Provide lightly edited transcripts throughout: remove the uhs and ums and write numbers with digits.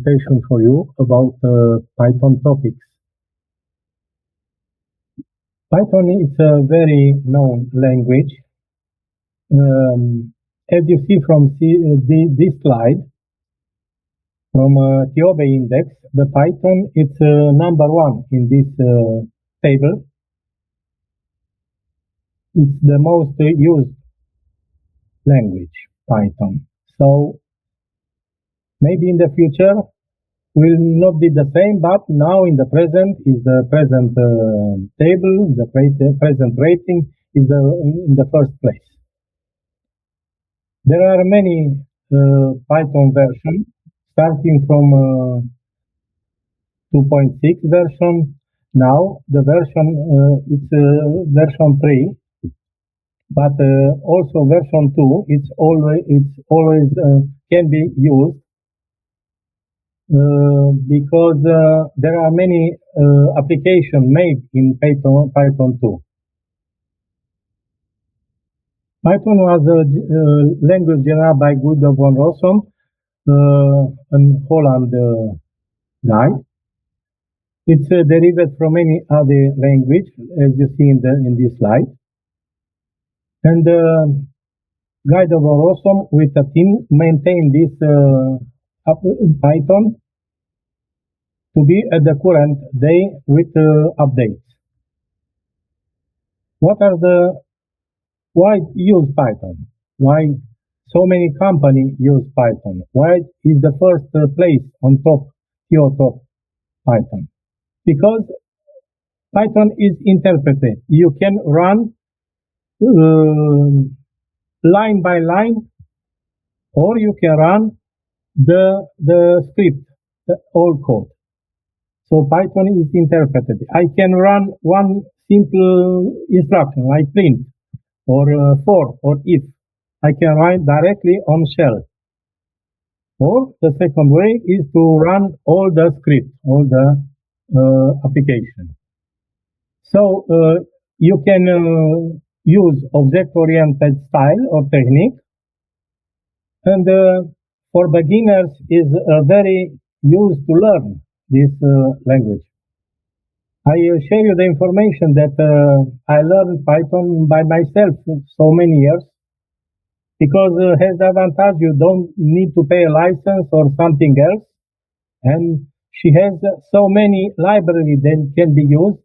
presentation for you about Python topics. Python is a very known language. As you see from this slide, from Tihomir index, the Python is number one in this table. It's the most used language, Python. So maybe in the future will not be the same, but now in the present is the present table, the present rating is in the first place. There are many Python versions, starting from 2.6 version. Now the version it's version 3, but also version 2. It's always can be used because there are many applications made in Python 2. Python was a language generated by Guido van Rossum, an Holland guy. It's derived from any other language, as you see in this slide. And Guido van Rossum with a team maintain this Python to be at the current day with updates. Why use Python? Why so many companies use Python? Why is the first place on top Python? Because Python is interpreted. You can run line by line, or you can run the script, the whole code. So Python is interpreted. I can run one simple instruction like print or for or if. I can write directly on shell. Or the second way is to run all the script, all the application. So you can use object-oriented style or technique, and for beginners is very used to learn this language. I share you the information that I learned Python by myself so many years, because it has the advantage you don't need to pay a license or something else, and she has so many libraries that can be used,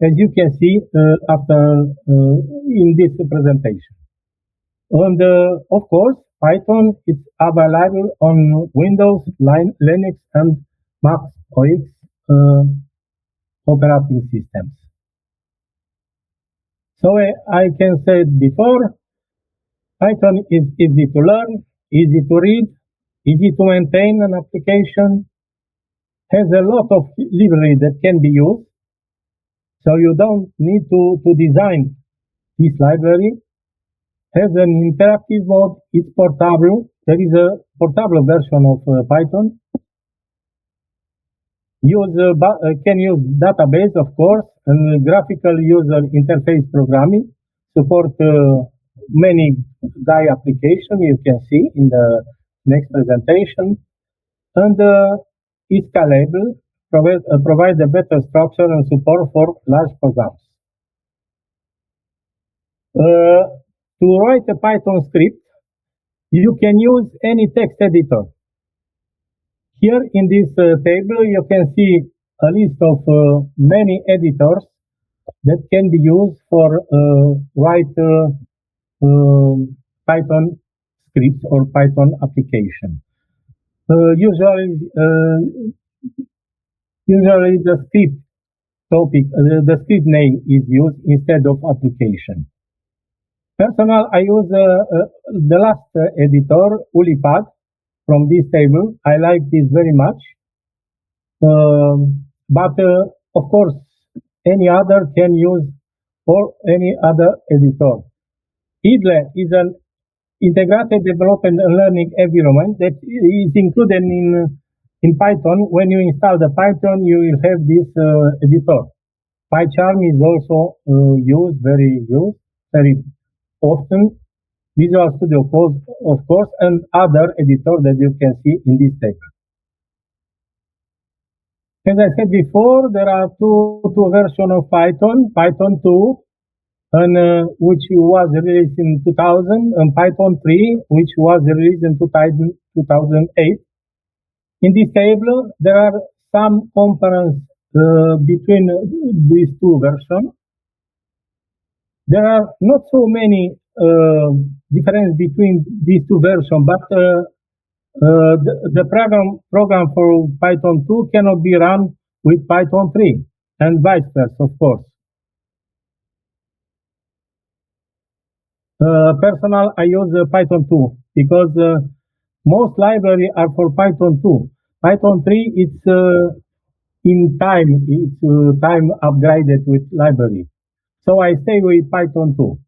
as you can see after in this presentation. And of course, Python is available on Windows, Linux, and Mac OS operating systems. So I can say before, Python is easy to learn, easy to read, easy to maintain an application, has a lot of library that can be used. So you don't need to design this library. Has an interactive mode, it's portable. There is a portable version of Python. Can use database, of course, and graphical user interface programming. Support many GUI applications you can see in the next presentation. And it's scalable, provides a better structure and support for large programs. To write a Python script, you can use any text editor. Here in this table, you can see a list of many editors that can be used for write Python scripts or Python application. Usually the script topic, the script name is used instead of application. Personal, I use the last editor, Ulipad, from this table. I like this very much. But of course, any other can use or any other editor. IDLE is an integrated development and learning environment that is included in Python. When you install the Python, you will have this editor. PyCharm is also used very often. Visual Studio Code, of course, and other editors that you can see in this table. As I said before, there are two versions of Python, Python 2, and which was released in 2000, and Python 3, which was released in 2008. In this table, there are some components between these two versions. There are not so many difference between these two versions, but the program for Python 2 cannot be run with Python 3, and vice versa, of course. Personal, I use Python 2 because most libraries are for Python 2. Python 3, it's time upgraded with library. So I stay with Python 2.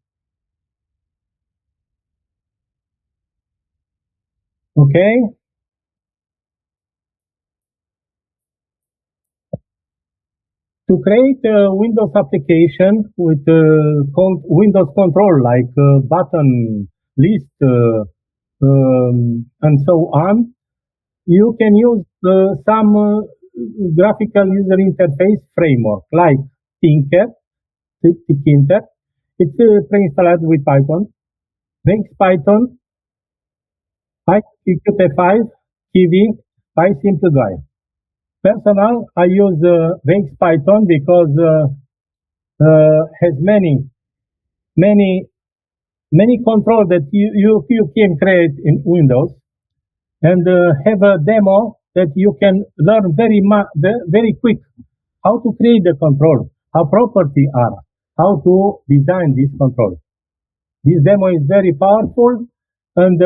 Okay. To create a Windows application with Windows control like button, list, and so on, you can use some graphical user interface framework like Tinker. It's pre-installed with Python, Vex Python, PyQt5, Kiwi, PySimpliDrive. Personal, I use Vex Python because has many controls that you can create in Windows, and have a demo that you can learn very quick how to create the control, how properties are, how to design this control. This demo is very powerful, and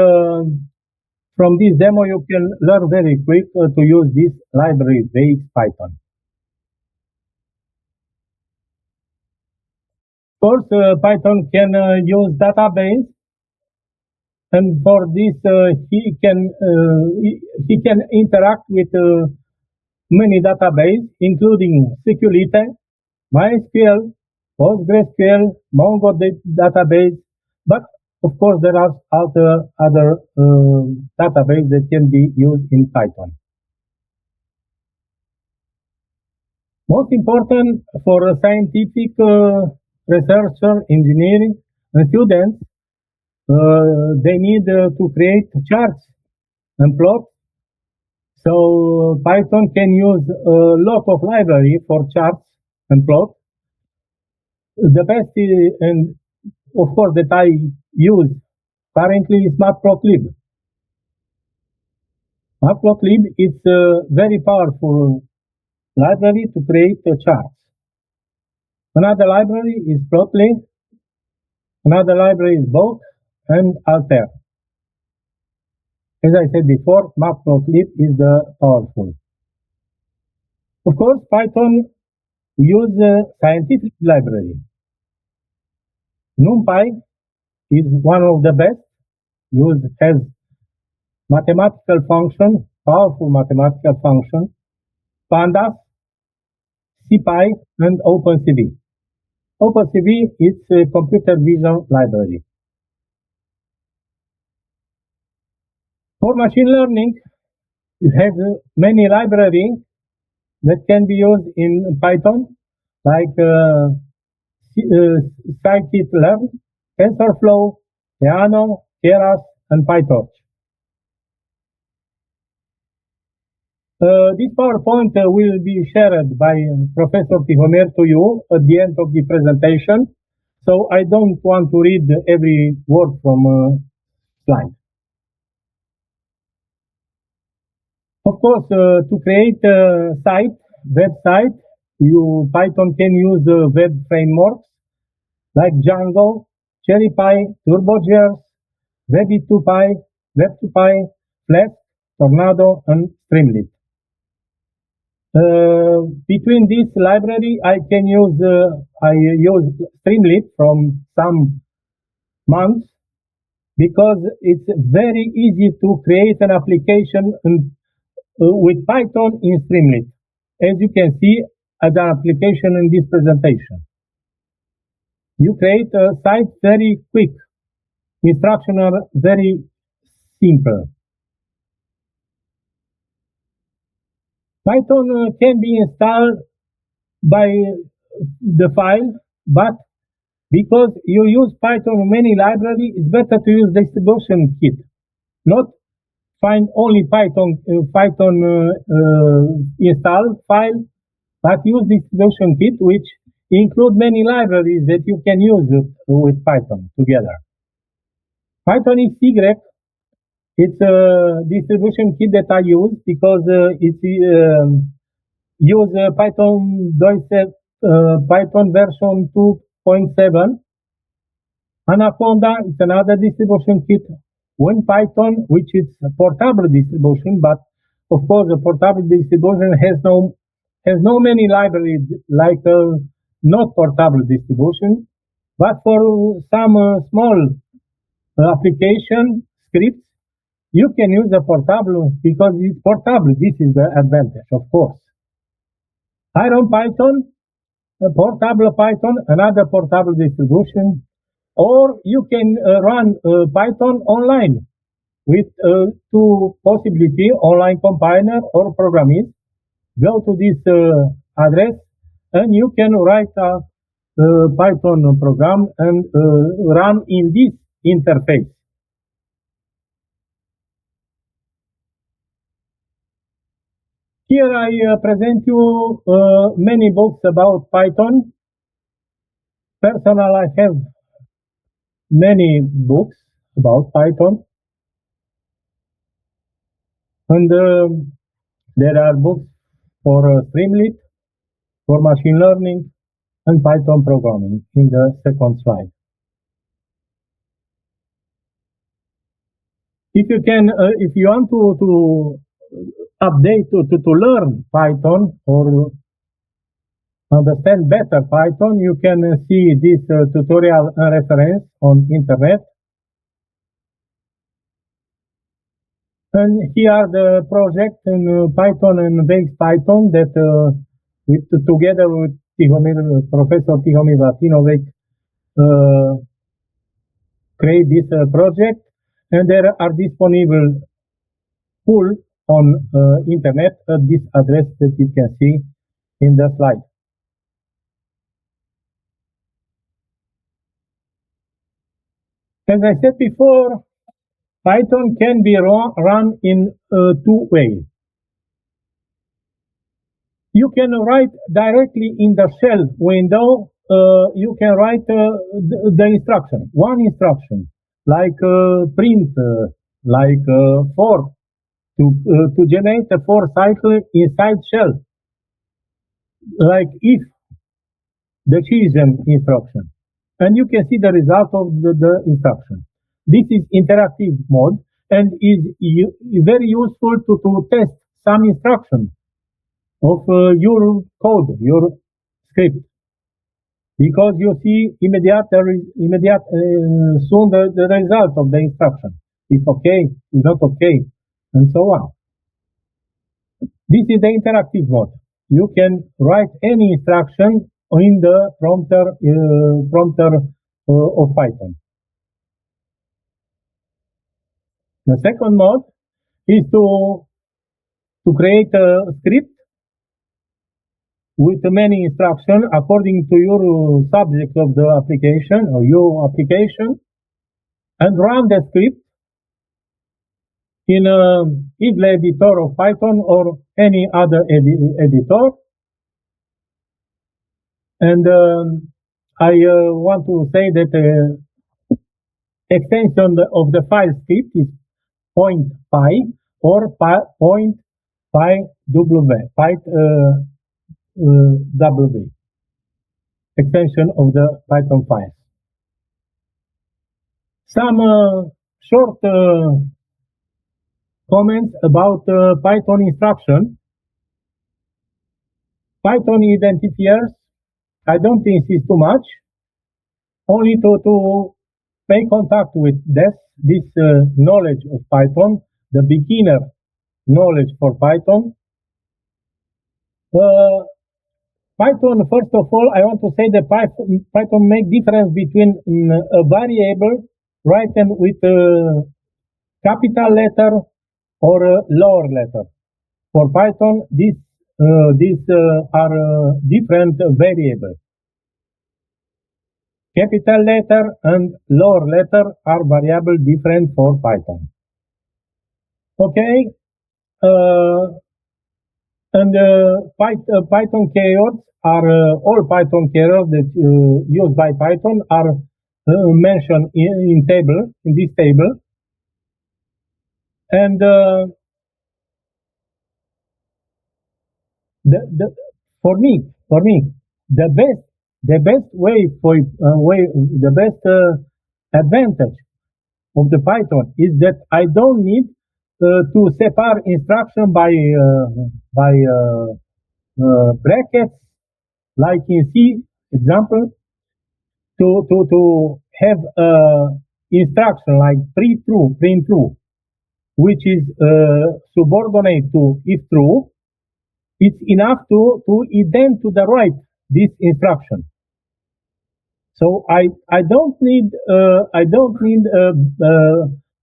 from this demo you can learn very quick to use this library Vex Python. Of course, Python can use database, and for this he can interact with many databases, including SQLite, MySQL, PostgreSQL, Mongo database, but of course there are other databases that can be used in Python. Most important for a scientific researcher, engineering, and students, they need to create charts and plots. So Python can use a lot of library for charts and plots. The best and of course that I use currently is Matplotlib. Matplotlib is a very powerful library to create charts. Another library is Plotly. Another library is Bolt and Altair. As I said before, Matplotlib is the powerful. Of course, Python uses scientific library. NumPy is one of the best. Has mathematical function, powerful mathematical function. Pandas, CPy, and OpenCV. OpenCV is a computer vision library. For machine learning, it has many libraries that can be used in Python, like scikit-learn, TensorFlow, Theano, Keras, and PyTorch. This PowerPoint will be shared by Professor Tihomir to you at the end of the presentation, so I don't want to read every word from slide. Of course, to create a website, Python can use web frameworks like Django, CherryPy, TurboGears, Web2Py, Web2Py, Flask, Tornado, and Streamlit. Between this library, I use Streamlit from some months because it's very easy to create an application with Python in Streamlit, as you can see as an application in this presentation. You create a site very quick. Instructions are very simple. Python can be installed by the file, but because you use Python in many libraries, it's better to use distribution kit, not find only Python install file, but use distribution kit, which include many libraries that you can use with Python together. Python XY, it's a distribution kit that I use because it's use Python version 2.7. Anaconda is another distribution kit. WinPython, which is a portable distribution, but of course, a portable distribution has no many libraries like a not portable distribution. But for some small application scripts, you can use a portable because it's portable. This is the advantage, of course. Iron Python, a portable Python, another portable distribution, or you can run Python online with two possibility, online compiler or programmist. Go to this address and you can write a Python program and run in this interface. Here I present you many books about Python. Personal, I have many books about Python. And there are books for Streamlit, for machine learning, and Python programming in the second slide. If you want to update, to learn Python or understand better Python, you can see this tutorial reference on internet. And here are the projects in Python and base Python that together with Tihomir, Professor Tihomir Latinovic create this project, and there are disponible full on internet at this address that you can see in the slide. As I said before, Python can be run in two ways. You can write directly in the shell window. You can write the instruction, one instruction, like print, like for, to generate a for cycle inside shell, like if decision instruction. And you can see the result of the instruction. This is interactive mode and is very useful to test some instruction of your code, your script, because you see immediate soon the result of the instruction. If okay, is not okay, and so on. This is the interactive mode. You can write any instruction in the prompter of Python. The second mode is to create a script with many instructions according to your subject of the application or your application, and run the script in either editor of Python or any other editor. And I want to say that extension of the file script is .py or .pyw, w extension of the Python files. Some short comments about Python instruction. Python identifiers, I don't insist too much, only to make contact with this knowledge of Python, the beginner knowledge for Python. Python, first of all, I want to say that Python make difference between a variable written with a capital letter or a lower letter. For Python, this these are different variables. Capital letter and lower letter are variable different for Python. Okay, and Python keywords are all Python keywords that used by Python are mentioned in this table, and for me the best advantage of the Python is that I don't need to separate instruction by brackets like in C example, to have instruction like print true, which is subordinate to if true. It's enough to indent to the right this instruction. So I don't need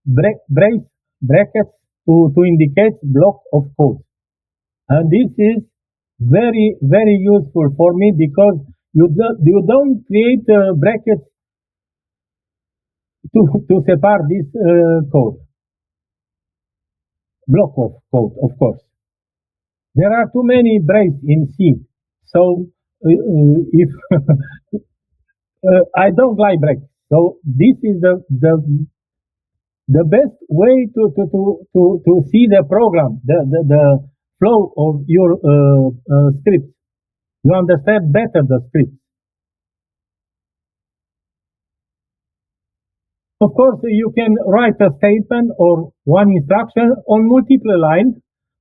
brackets to indicate block of code, and this is very useful for me because you don't create brackets to separate this code block of code. Of course, there are too many breaks in C, so if I don't like breaks, so this is the best way to see the program, the flow of your script. You understand better the script. Of course, you can write a statement or one instruction on multiple lines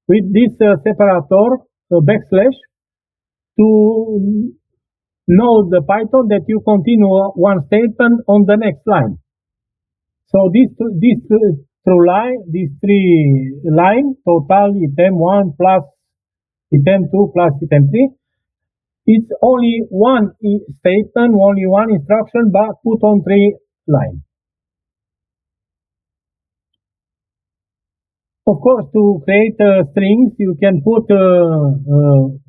with this separator backslash to know the Python that you continue one statement on the next line. So these three line total item1 plus item2 plus item3. It's only one statement, only one instruction, but put on 3 lines. Of course, to create strings, you can put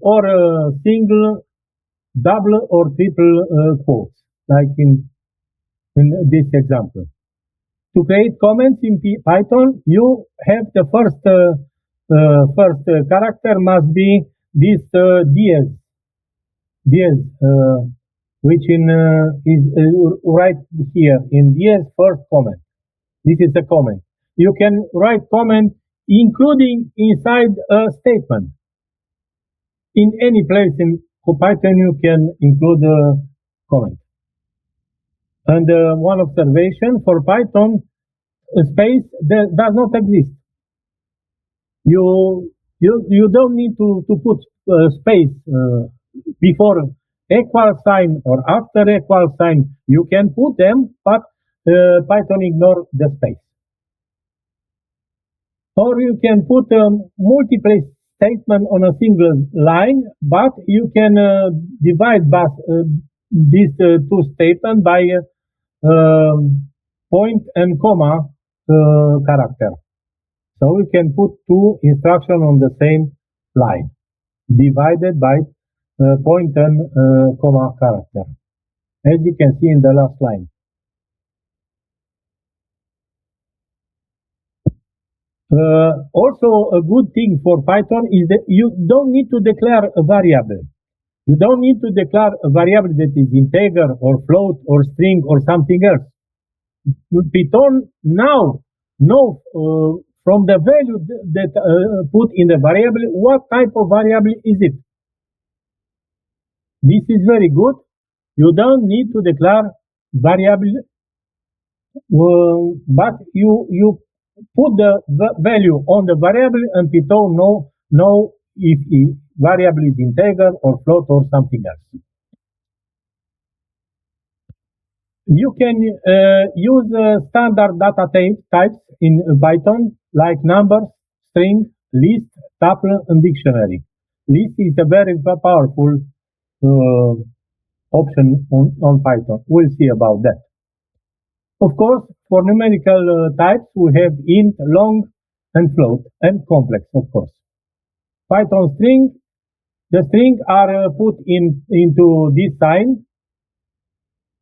or single, double, or triple quotes, like in this example. To create comments in Python, you have the first character must be this diez, which is right here in diez first comment. This is a comment. You can write comment including inside a statement. In any place in Python, you can include a comment. And one observation for Python, space does not exist. You don't need to put space before equal sign or after equal sign. You can put them, but Python ignore the space. Or you can put multiple statement on a single line, but you can divide these two statements by point and comma character. So we can put 2 instructions on the same line, divided by point and comma character, as you can see in the last line. Also, a good thing for Python is that you don't need to declare a variable. You don't need to declare a variable that is integer or float or string or something else. Python now knows from the value that put in the variable, what type of variable is it. This is very good. You don't need to declare variable, but you put the value on the variable and Python know if variable is integer or float or something else. You can use standard data types in Python like numbers, string, list, tuple, and dictionary. List is a very powerful option on Python. We'll see about that. Of course, for numerical types, we have int, long, and float, and complex, of course. Python string the string are put into this sign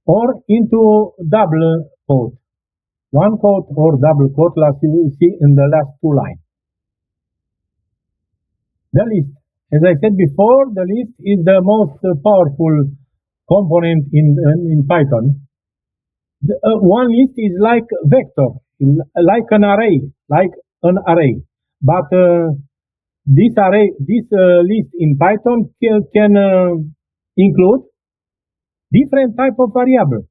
or into double quote. One quote or double quote, like you see in the last two lines. The list. As I said before, the list is the most powerful component in Python. One list is like vector, like an array, But this list in Python can include different type of variable.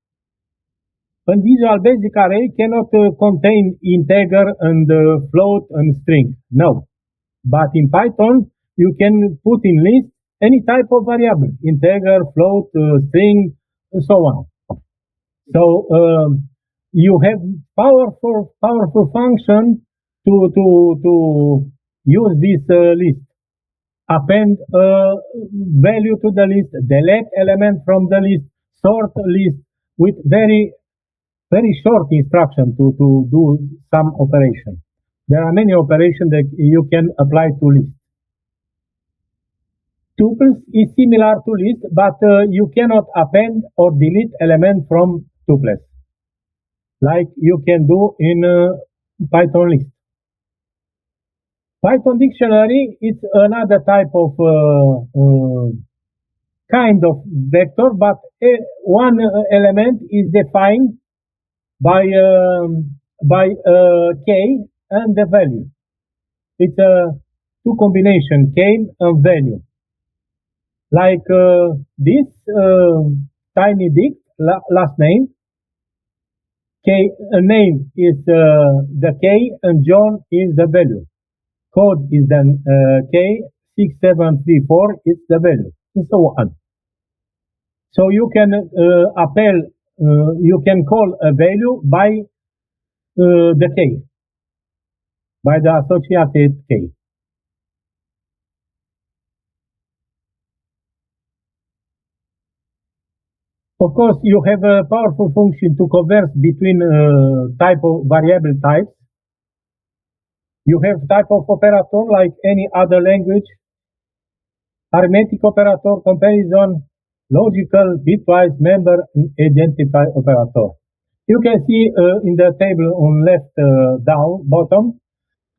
A Visual Basic array cannot contain integer and float and string. No. But in Python, you can put in list any type of variable, integer, float, string, and so on. So you have powerful function to use this list. Append a value to the list, delete element from the list, sort list with very short instruction to do some operation. There are many operations that you can apply to list. Tuples is similar to list, but you cannot append or delete element from tuples, like you can do in Python list. Python dictionary is another type of kind of vector, but one element is defined by k and the value. It's a two combination, k and value. Like this tiny dick last name, name is the k and John is the value. Code is then K6734 is the value, and so on. So you can you can call a value by the k, by the associated k. Of course, you have a powerful function to converse between type of variable types. You have type of operator like any other language, arithmetic operator, comparison, logical, bitwise, member, and identify operator. You can see in the table on left bottom,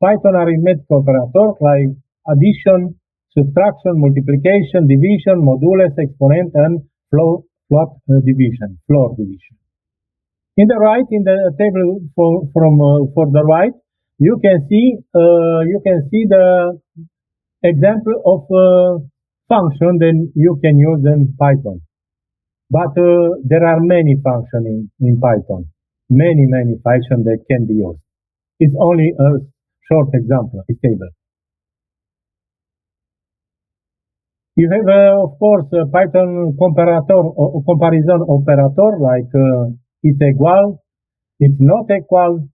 Python arithmetic operator like addition, subtraction, multiplication, division, modules, exponent, and floor division. In the right, in the table for the right, you can see the example of function that you can use in Python. But there are many functions in Python, many functions that can be used. It's only a short example, a table. You have, of course, a Python comparator or comparison operator like it's equal, it's not equal,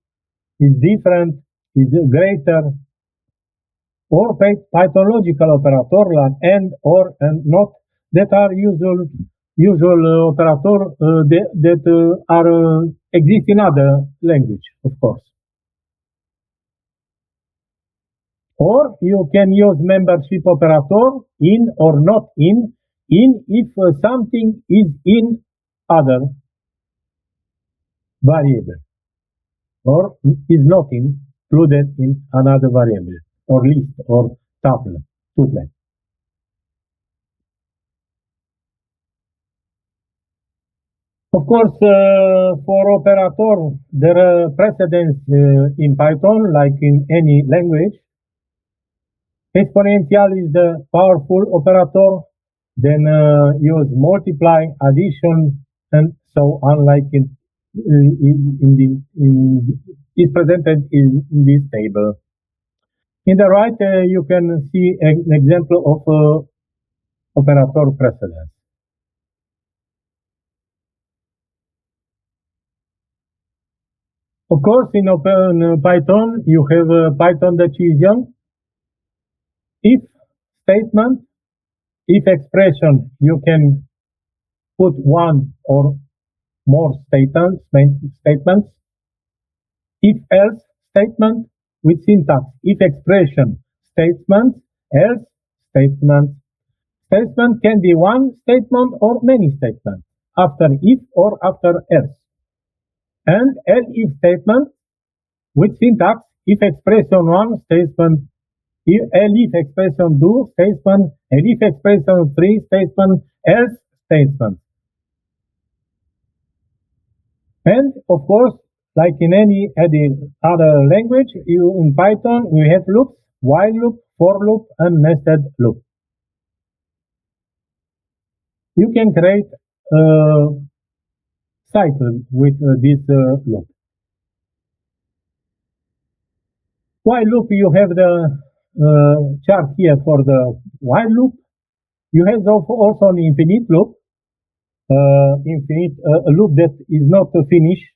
it's different, it's greater, or Python logical operator like and, or, and not, that are usual operator that are exist in other language, of course. Or you can use membership operator in or not in if something is in other variable or is not included in another variable or list or tuple. Of course, for operator, there are precedents in Python like in any language. Exponential is the powerful operator, then use multiply, addition, and so on, like is presented in this table. In the right, you can see an example of operator precedence. Of course, in Python, you have Python decision. If statement, if expression, you can put one or more statements. If else statement with syntax. If expression, statement, else statement. statement can be one statement or many statements, after if or after else. And else statement with syntax, if expression 1 statement, if expression 2 statement, and if expression 3 statement, else statement. And of course, like in any other language, in Python, we have loops, while loop, for loop, and nested loop. You can create a cycle with this loop. While loop, you have the chart here for the while loop. You have also an infinite loop, a loop that is not finished.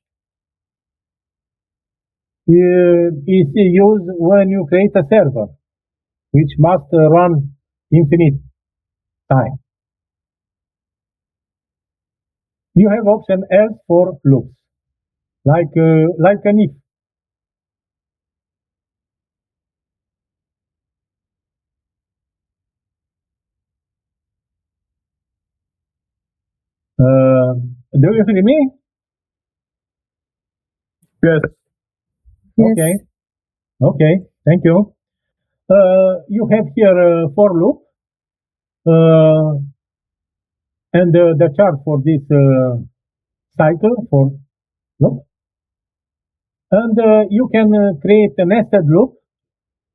Is used when you create a server, which must run infinite time. You have option else for loops, like an if. Do you hear me? Yes. Okay. Okay. Thank you. You have here for loop and the chart for this cycle for loop. And you can create a nested loop,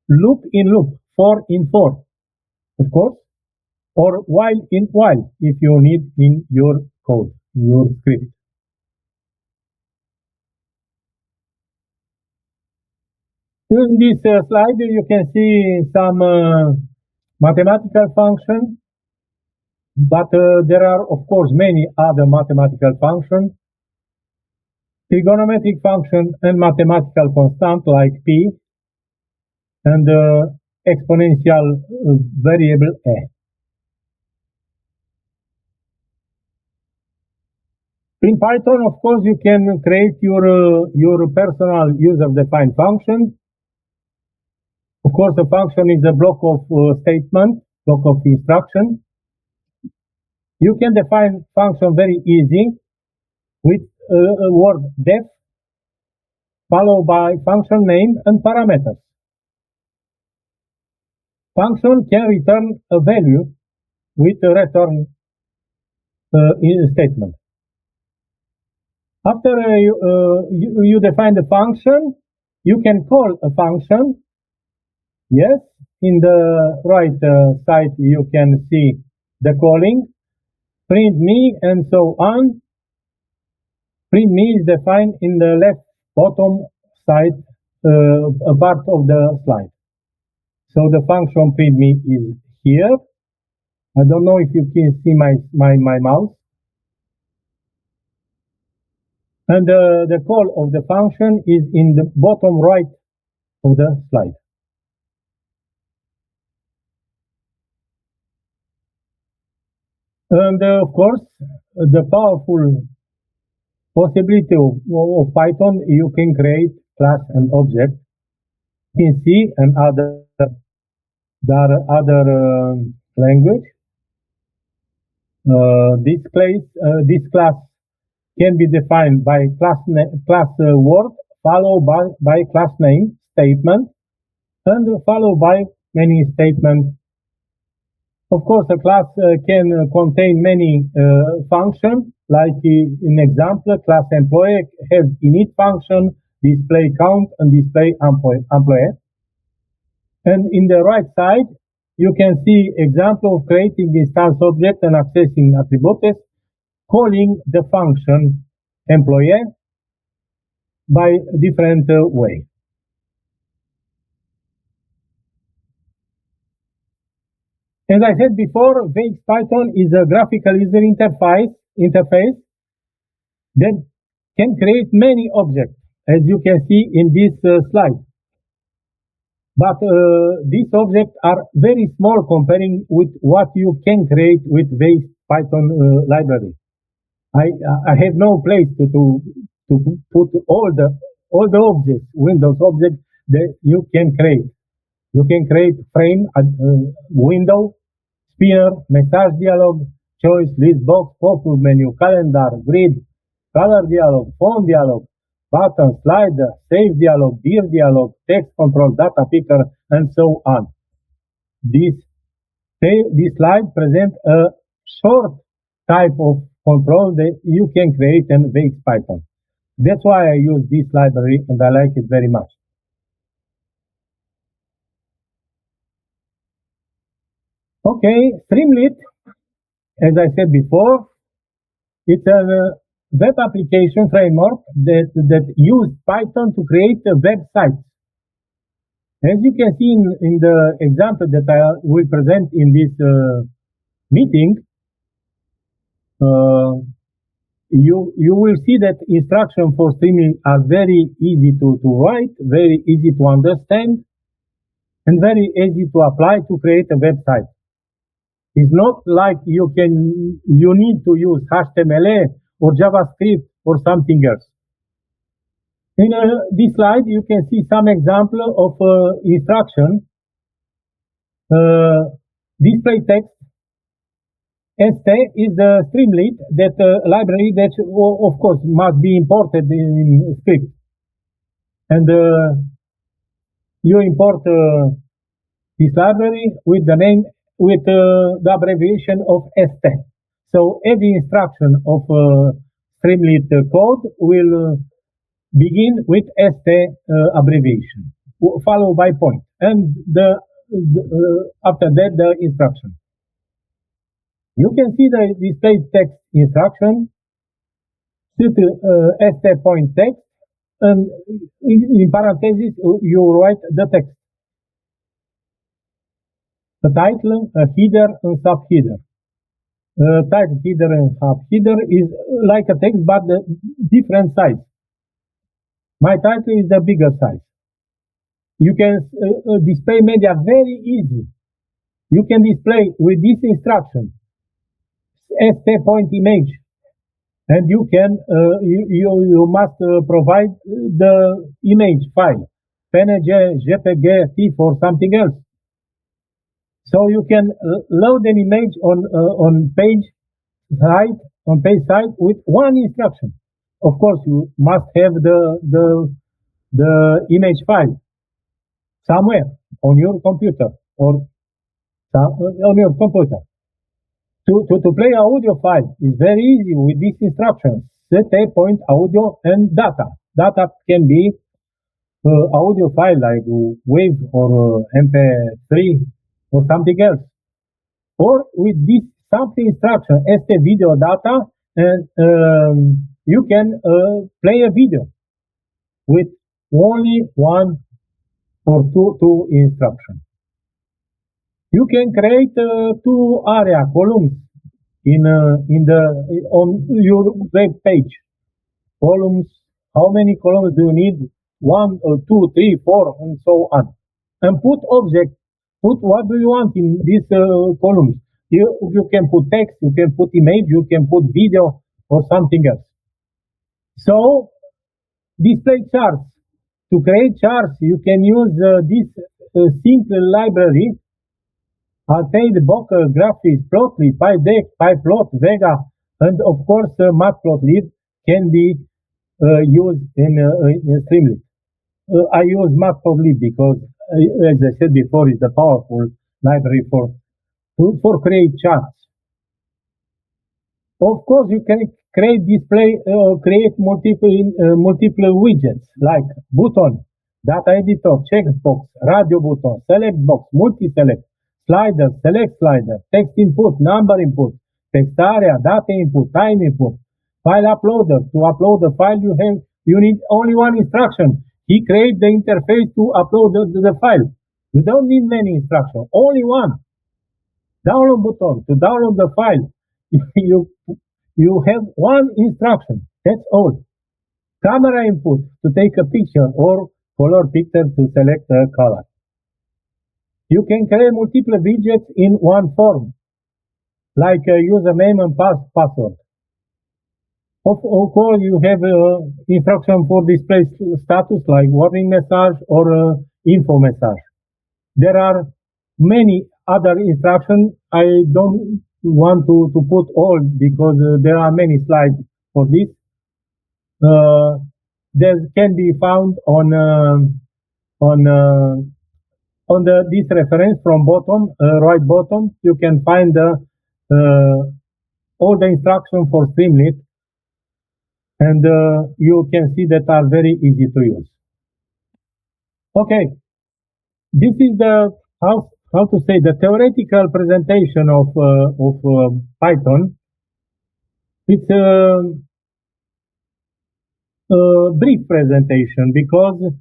loop in loop, for in for, of course, or while in while if you need in your code, your script. In this slide, you can see some mathematical functions, but there are, of course, many other mathematical functions. Trigonometric function and mathematical constant like p, and exponential variable a. In Python, of course, you can create your personal user-defined function. Of course, the function is a block of statement, block of instruction. You can define function very easy with a word def, followed by function name and parameters. Function can return a value with a return statement. After you define the function, you can call a function. Yes, in the right side you can see the calling, print me, and so on. Print me is defined in the left bottom side part of the slide. So the function print me is here. I don't know if you can see my mouse. And the call of the function is in the bottom right of the slide. And of course, the powerful possibility of Python, you can create class and object in C and other language. This class can be defined by class word, followed by class name statement, and followed by many statements. Of course, a class can contain many functions, like in example, class employee has init function, display count, and display employee. And in the right side, you can see example of creating instance object and accessing attributes, calling the function employee by different way. As I said before, VITEZ Python is a graphical user interface that can create many objects, as you can see in this slide. But these objects are very small comparing with what you can create with VITEZ Python library. I have no place to put all the objects, Windows objects that you can create. You can create frame, window, spinner, message dialog, choice, list box, focus menu, calendar, grid, color dialog, phone dialog, button, slider, save dialog, dear dialog, text control, data picker, and so on. This slide presents a short type of control that you can create in VX Python. That's why I use this library and I like it very much. Okay, Streamlit, as I said before, it's a web application framework that used Python to create a website. As you can see in the example that I will present in this meeting, you will see that instructions for Streamlit are very easy to write, very easy to understand, and very easy to apply to create a website. It's not like you need to use HTML or JavaScript or something else. In this slide, you can see some example of instruction. Display text. ST is the Streamlit, that library that, of course, must be imported in script. And you import this library with the name, with the abbreviation of ST. So every instruction of Streamlit code will begin with ST abbreviation, followed by point, and after that the instruction. You can see the display text instruction, ST point text, and in parentheses you write the text. The title, a header, and subheader. Title, header, and subheader is like a text, but the different size. My title is the bigger size. You can display media very easy. You can display with this instruction ST point image, and you can you must provide the image file, PNG, JPG, TIFF, or something else. So you can load an image on page side with one instruction. Of course, you must have the image file somewhere on your computer or on your computer. To play audio file is very easy with these instructions. Set a point audio and data. Data can be audio file like WAV or MP3 or something else. Or with this sample instruction, ST video data, and you can play a video with only one or two instructions. You can create two area columns on your web page. Columns. How many columns do you need? 1, 2, 3, 4, and so on. And put object. Put what do you want in these columns. You can put text. You can put image. You can put video or something else. So display charts. To create charts, you can use this simple library. Arcade, Bocker, Graphics, Plotly, PyDeck, PyPlot, Vega, and of course Matplotlib can be used in Streamlit. I use Matplotlib because, as I said before, it's a powerful library for create charts. Of course, you can create display, create multiple widgets like button, data editor, checkbox, radio button, select box, multi-select, slider, select slider, text input, number input, text area, data input, time input, file uploader. To upload the file, you need only one instruction. He creates the interface to upload the file. You don't need many instructions, only one. Download button to download the file. You have one instruction. That's all. Camera input to take a picture or color picture to select a color. You can create multiple widgets in one form, like a username and password. Of course, you have instruction for display status like warning message or info message. There are many other instructions. I don't want to put all because there are many slides for this. That can be found on this reference from bottom, right bottom. You can find all the instructions for Streamlit, and you can see that are very easy to use. Okay, this is the how to say the theoretical presentation of Python. It's a brief presentation because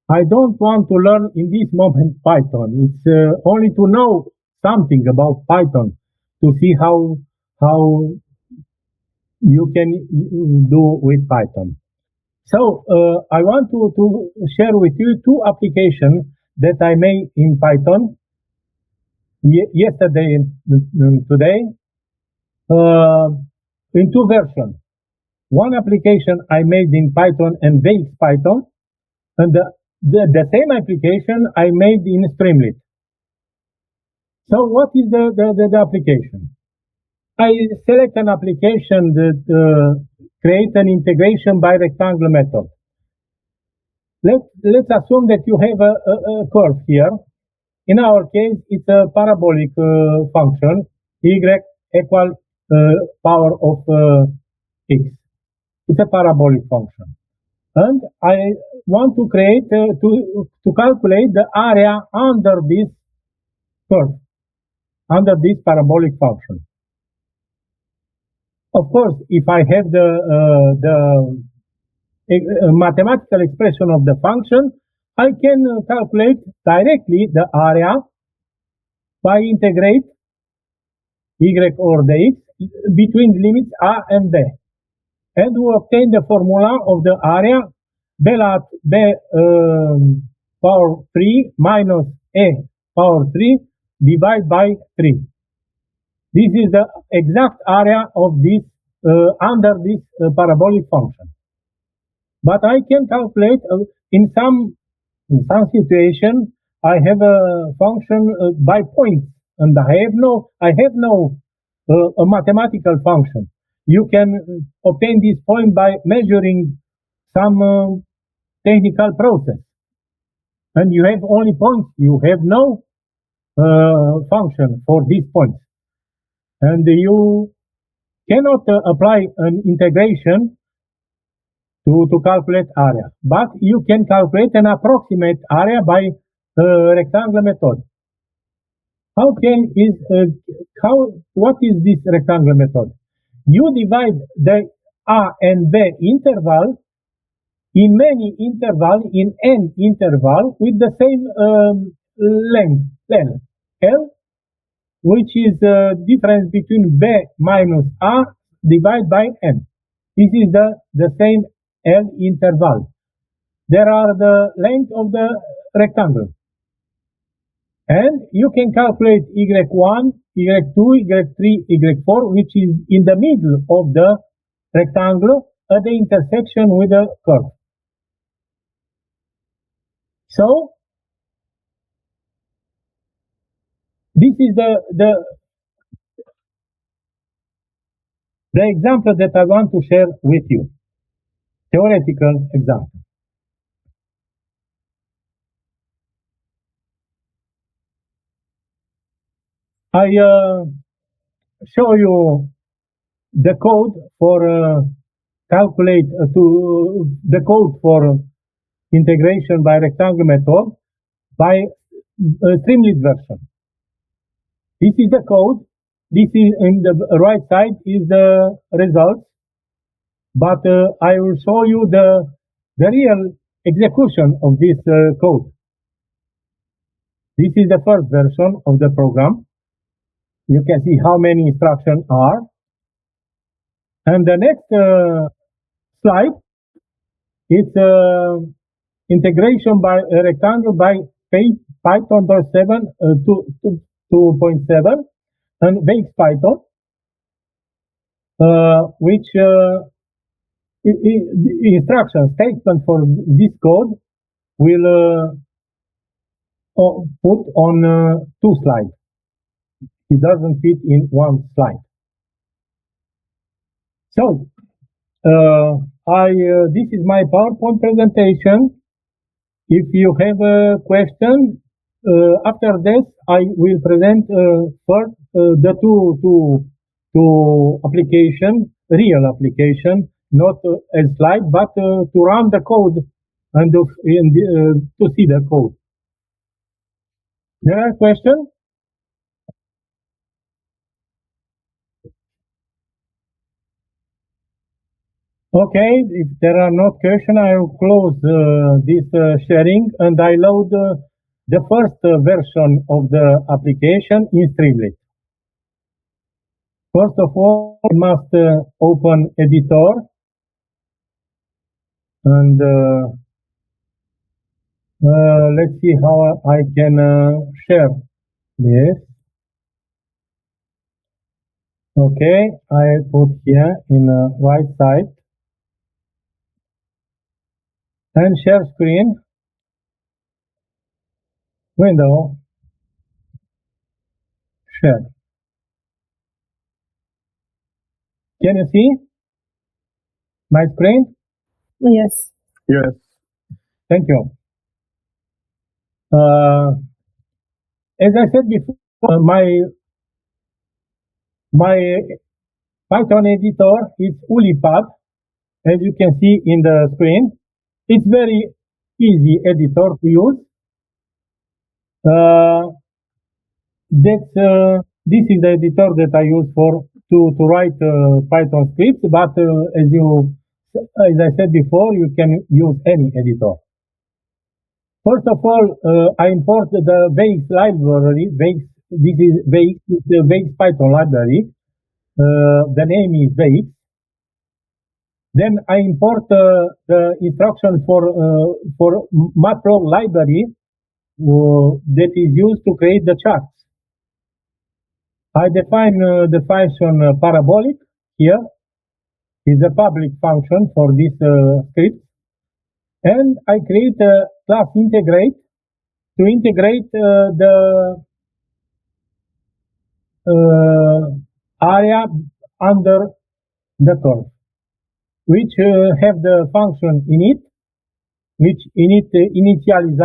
I don't want to learn in this moment Python. It's only to know something about Python to see how you can do with Python. So I want to share with you two applications that I made in Python yesterday and today in two versions. One application I made in Python and VITEZ Python, and the same application I made in Streamlit. So what is the application? I select an application that create an integration by rectangle method. Let's assume that you have a curve here. In our case, it's a parabolic function, y equal power of x. It's a parabolic function. And I want to create, to calculate the area under this curve, under this parabolic function. Of course, if I have the mathematical expression of the function, I can calculate directly the area by integrate y over the x between limits a and b. And we obtain the formula of the area b power 3 minus a power 3 divided by 3. This is the exact area of this under this parabolic function. But I can calculate in some situation I have a function by points, and I have no a mathematical function. You can obtain this point by measuring some technical process, and you have only points. You have no function for these points, and you cannot apply an integration to calculate area, but you can calculate an approximate area by rectangle method. What is this rectangle method? You divide the a and b interval in many intervals, in n interval with the same length, L, which is the difference between b minus a divided by n. This is the same L interval. There are the length of the rectangle. And you can calculate y1, y2, y3, y4, which is in the middle of the rectangle at the intersection with the curve. So, this is the example that I want to share with you. Theoretical example. I show you the code for calculate the code for integration by rectangle method by Streamlit version. This is the code. This is in the right side is the results, but I will show you the real execution of this code. This is the first version of the program. You can see how many instructions are. And the next slide is integration by a rectangle by Python 2.7 and VITEZ Python, which instruction statement for this code will put on two slides. It doesn't fit in one slide. So, this is my PowerPoint presentation. If you have a question, after this, I will present first the two application, real application, not a slide, but to run the code and to see the code. There are questions? Okay, if there are no questions, I will close this sharing and I load the first version of the application in Streamlit. First of all, I must open editor and let's see how I can share this. Okay, I put here in the right side and share screen, window, share. Can you see my screen? Yes. Yes. Thank you. As I said before, my Python editor is UliPad, as you can see in the screen. It's very easy editor to use. This is the editor that I use to write Python scripts, but as I said before, you can use any editor. First of all, I import the VITEZ library. This is VITEZ, the VITEZ Python library. The name is VITEZ. Then I import the instruction for matplotlib library that is used to create the charts. I define the function parabolic here. Is a public function for this script. And I create a class integrate to integrate the area under the curve, which have the function init, which initialize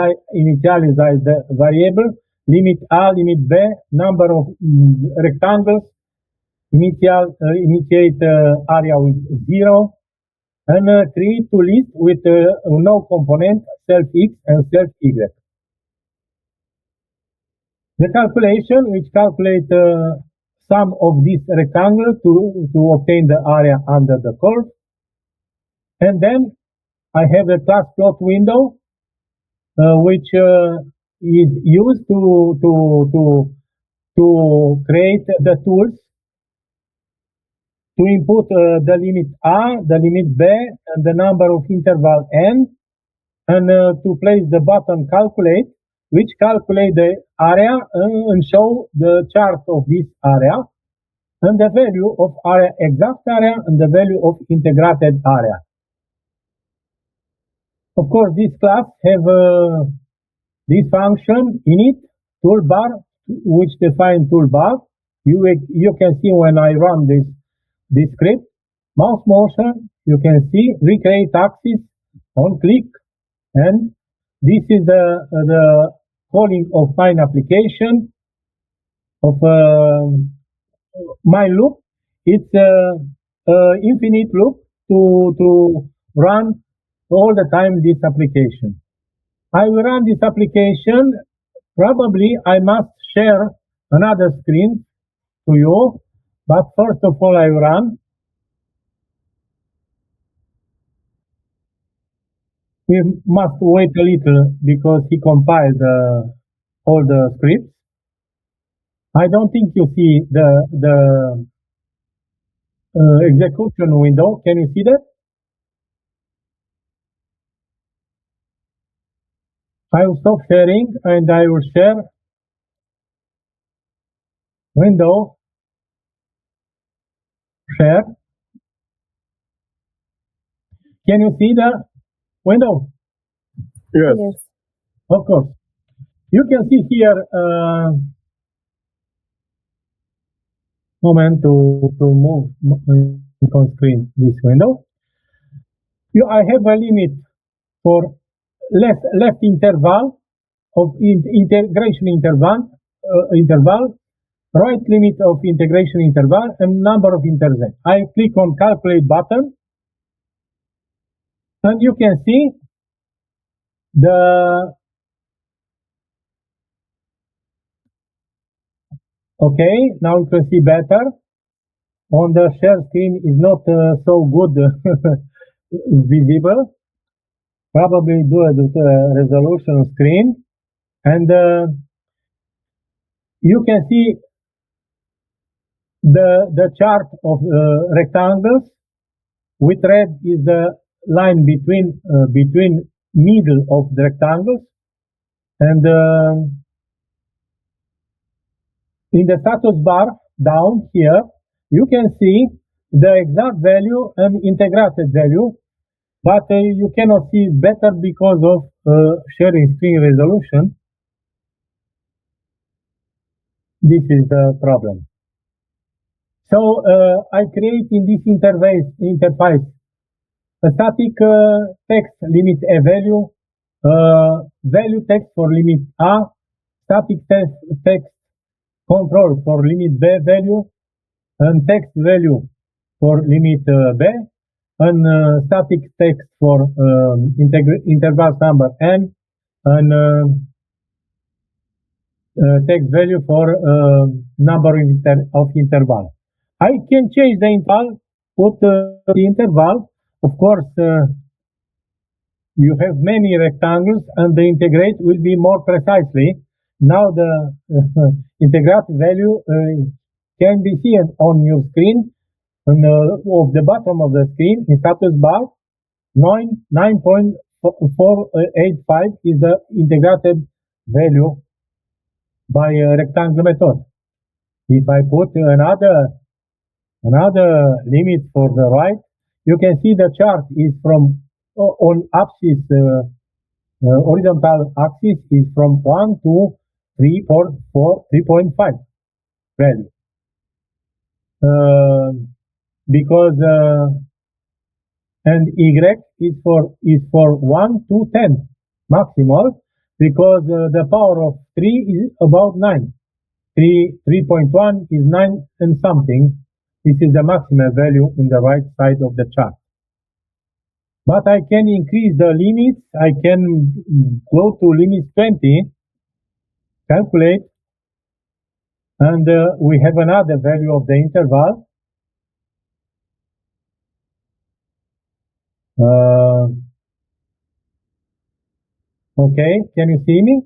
the variable, limit a, limit b, number of rectangles, initiate area with 0, and create two lists with no component, self x and self y. The calculation, which calculate sum of this rectangle to obtain the area under the curve. And then I have a class plot window, which is used to create the tools to input the limit a, the limit b, and the number of interval n, and to place the button calculate, which calculate the area and show the chart of this area, and the value of area exact area and the value of integrated area. Of course, this class have this function init toolbar, which define toolbar. You can see when I run this script, mouse motion, you can see recreate axis on click, and this is the calling of my application of my loop. It's infinite loop to run all the time this application. I will run this application. Probably I must share another screen to you, but first of all I run. We must wait a little because he compiled all the scripts. I don't think you see the execution window. Can you see that? I will stop sharing and I will share window, share. Can you see the window? Yes. Of course. You can see here moment to move on screen this window. I have a limit for left interval of integration interval, right limit of integration interval, and number of intersections. I click on calculate button, and you can see okay, now you can see better. On the share screen is not so good visible. Probably do a resolution screen, and you can see the chart of rectangles. With red is the line between middle of the rectangles, and in the status bar down here you can see the exact value and integrated value, but you cannot see better because of sharing screen resolution. This is the problem. So I create in this interface a static text limit a value, value text for limit A, static text control for limit B value, and text value for limit B, and static text for interval number N, and text value for number of interval. I can change the interval, put the interval. Of course, you have many rectangles, and the integrate will be more precisely. Now the integrated value can be seen on your screen, and of the bottom of the screen in status bar. 9.485 is the integrated value by rectangle method. If I put another limit for the right, you can see the chart is from on axis, horizontal axis is from 1 to 3.5 value. Because and Y is for 1 to 10 maximal, because the power of 3 is about 9. 3.1 is 9 and something. This is the maximal value in the right side of the chart. But I can increase the limits. I can go to limit 20, calculate, and we have another value of the interval. Okay, can you see me?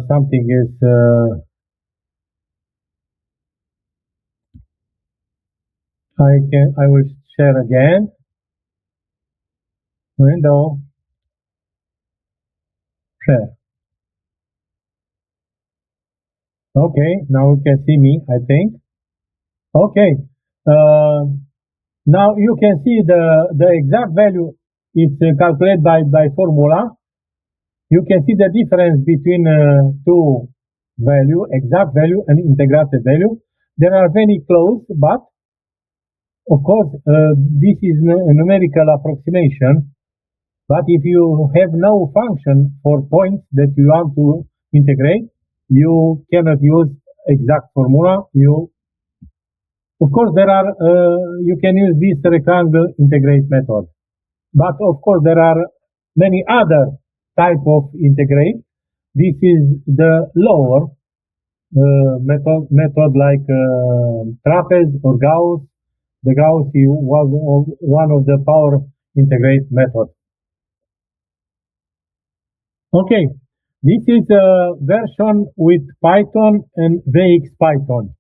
Something is I will share again. Window, share. Okay, now you can see me, I think. Okay, now you can see the exact value is calculated by formula. You can see the difference between two value, exact value and integrated value. They are very close, but of course this is a numerical approximation. But if you have no function for points that you want to integrate, you cannot use exact formula. Of course, there are you can use this rectangle integrate method, but of course there are many other type of integrate. This is the lower method like trapeze or Gauss. The Gauss was one of the power integrate methods. Okay, this is a version with Python and VX Python.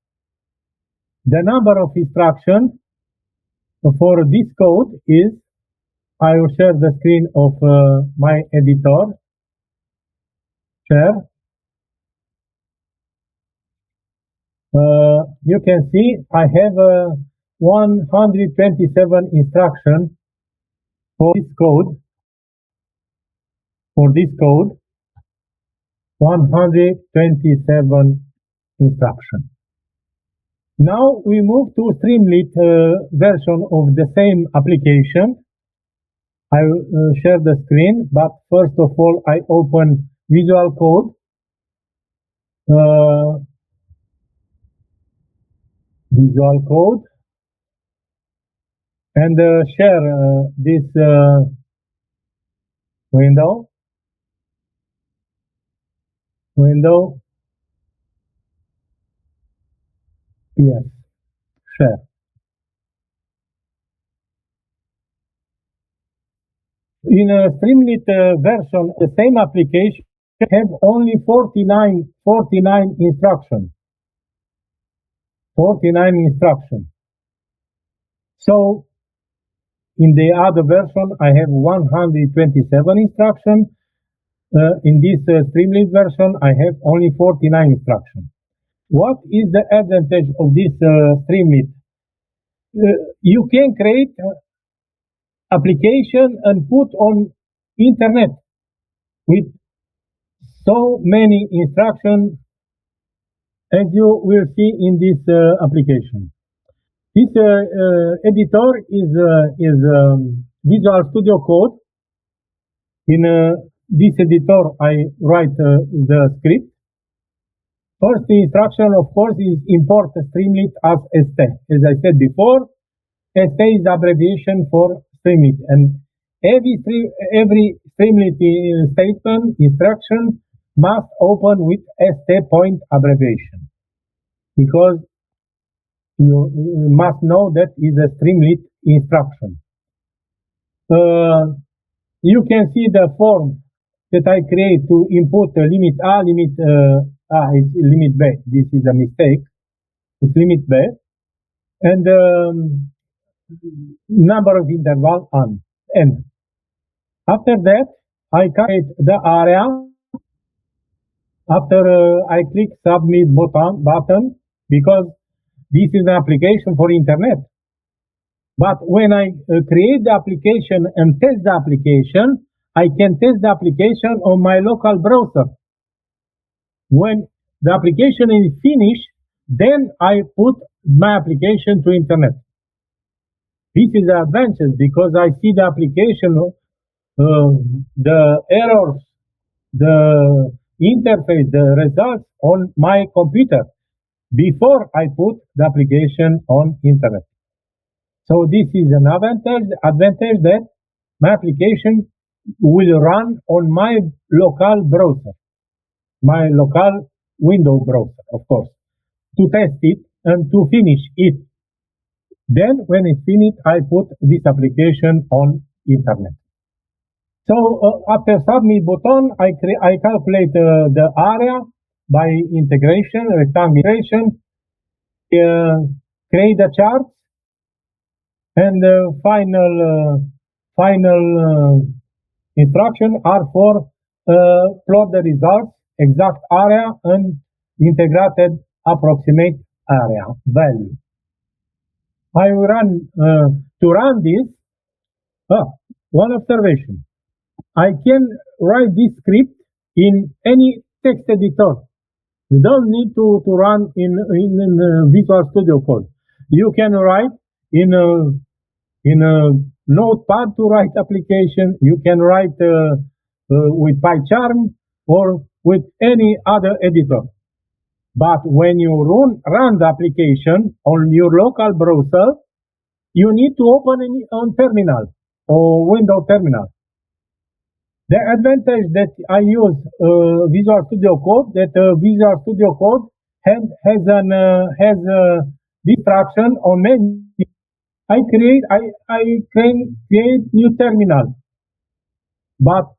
The number of instructions for this code is, I will share the screen of my editor. Share. You can see I have 127 instructions for this code. 127 instructions. Now we move to Streamlit version of the same application. I share the screen, but first of all I open Visual Code. Visual Code and share this window. Yes, share. In a Streamlit version, the same application have only 49 instructions. 49 instructions. So in the other version, I have 127 instructions. In this Streamlit version, I have only 49 instructions. What is the advantage of this Streamlit? You can create application and put on internet with so many instructions as you will see in this application. This editor is Visual Studio Code. In this editor, I write the script. First instruction, of course, is import Streamlit as ST. As I said before, ST is abbreviation for Streamlit, and every Streamlit statement instruction must open with ST point abbreviation, because you must know that is a Streamlit instruction. You can see the form that I create to input limit A, it's limit B. This is a mistake. It's limit B, and number of interval n. After that, I create the area. After I click submit button, because this is an application for internet. But when I create the application and test the application, I can test the application on my local browser. When the application is finished, then I put my application to internet. This is the advantage, because I see the application, the errors, the interface, the results on my computer before I put the application on internet. So this is an advantage that my application will run on my local browser, my local window browser, of course, to test it and to finish it. Then when it's finished, I put this application on internet. So after submit button, I calculate the area by integration, rectangle, create the chart, and final instruction are for plot the results, exact area, and integrated approximate area value. I will run to run this. One observation. I can write this script in any text editor. You don't need to run in Visual Studio Code. You can write in a notepad to write application. You can write with PyCharm or with any other editor. But when you run the application on your local browser, you need to open it on terminal or window terminal. The advantage that I use Visual Studio Code, that Visual Studio Code has distraction on menu. I can create new terminal. But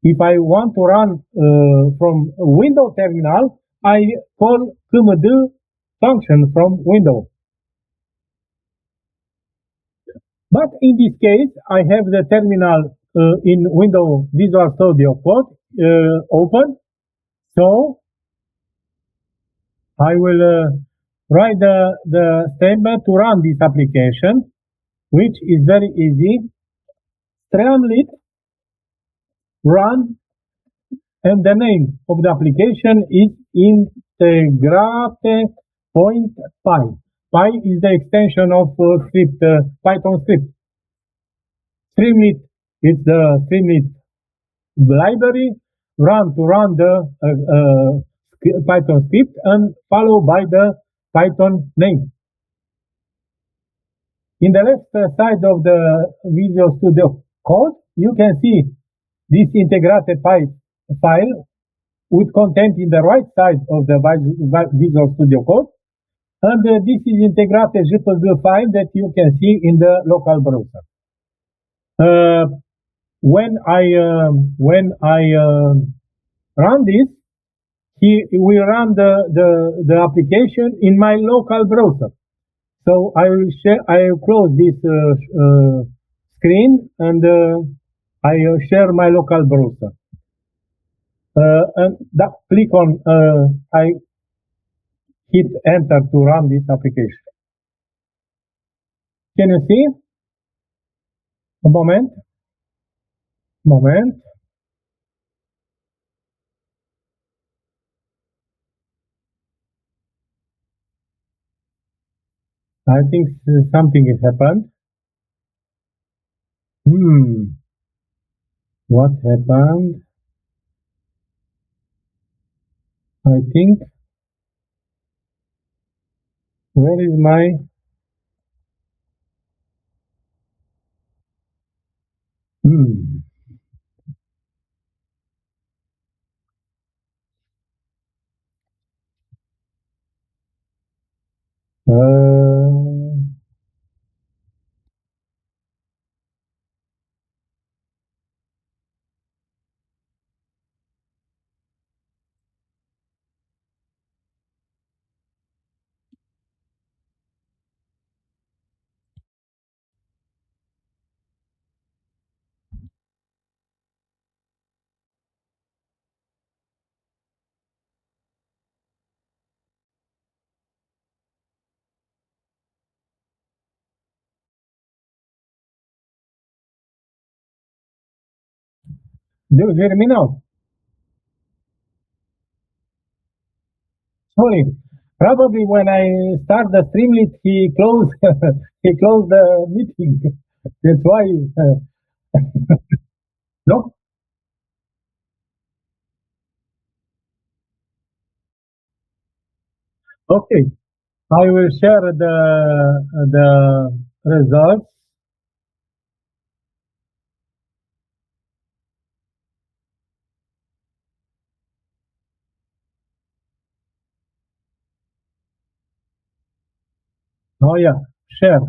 if I want to run from a window terminal, I call kmd function from window. But in this case, I have the terminal in window Visual Studio Code open. So I will write the statement to run this application, which is very easy. Streamlit run and the name of the application is integrate.py. Py is the extension of script, Python script. Streamlit is the Streamlit library run the Python script and followed by the Python name. In the left side of the Visual Studio Code, you can see this integrated file with content in the right side of the Visual Studio Code. And this is integrated JPG file that you can see in the local browser. When I run this, we run the application in my local browser. So I will close this screen and I share my local browser. And click on I hit enter to run this application. Can you see? A moment. I think something has happened. What happened? I think. Where is my? Do you hear me now? Sorry. Probably when I start the Streamlit, he closed the meeting. That's why. No. Okay. I will share the results. Oh yeah, share.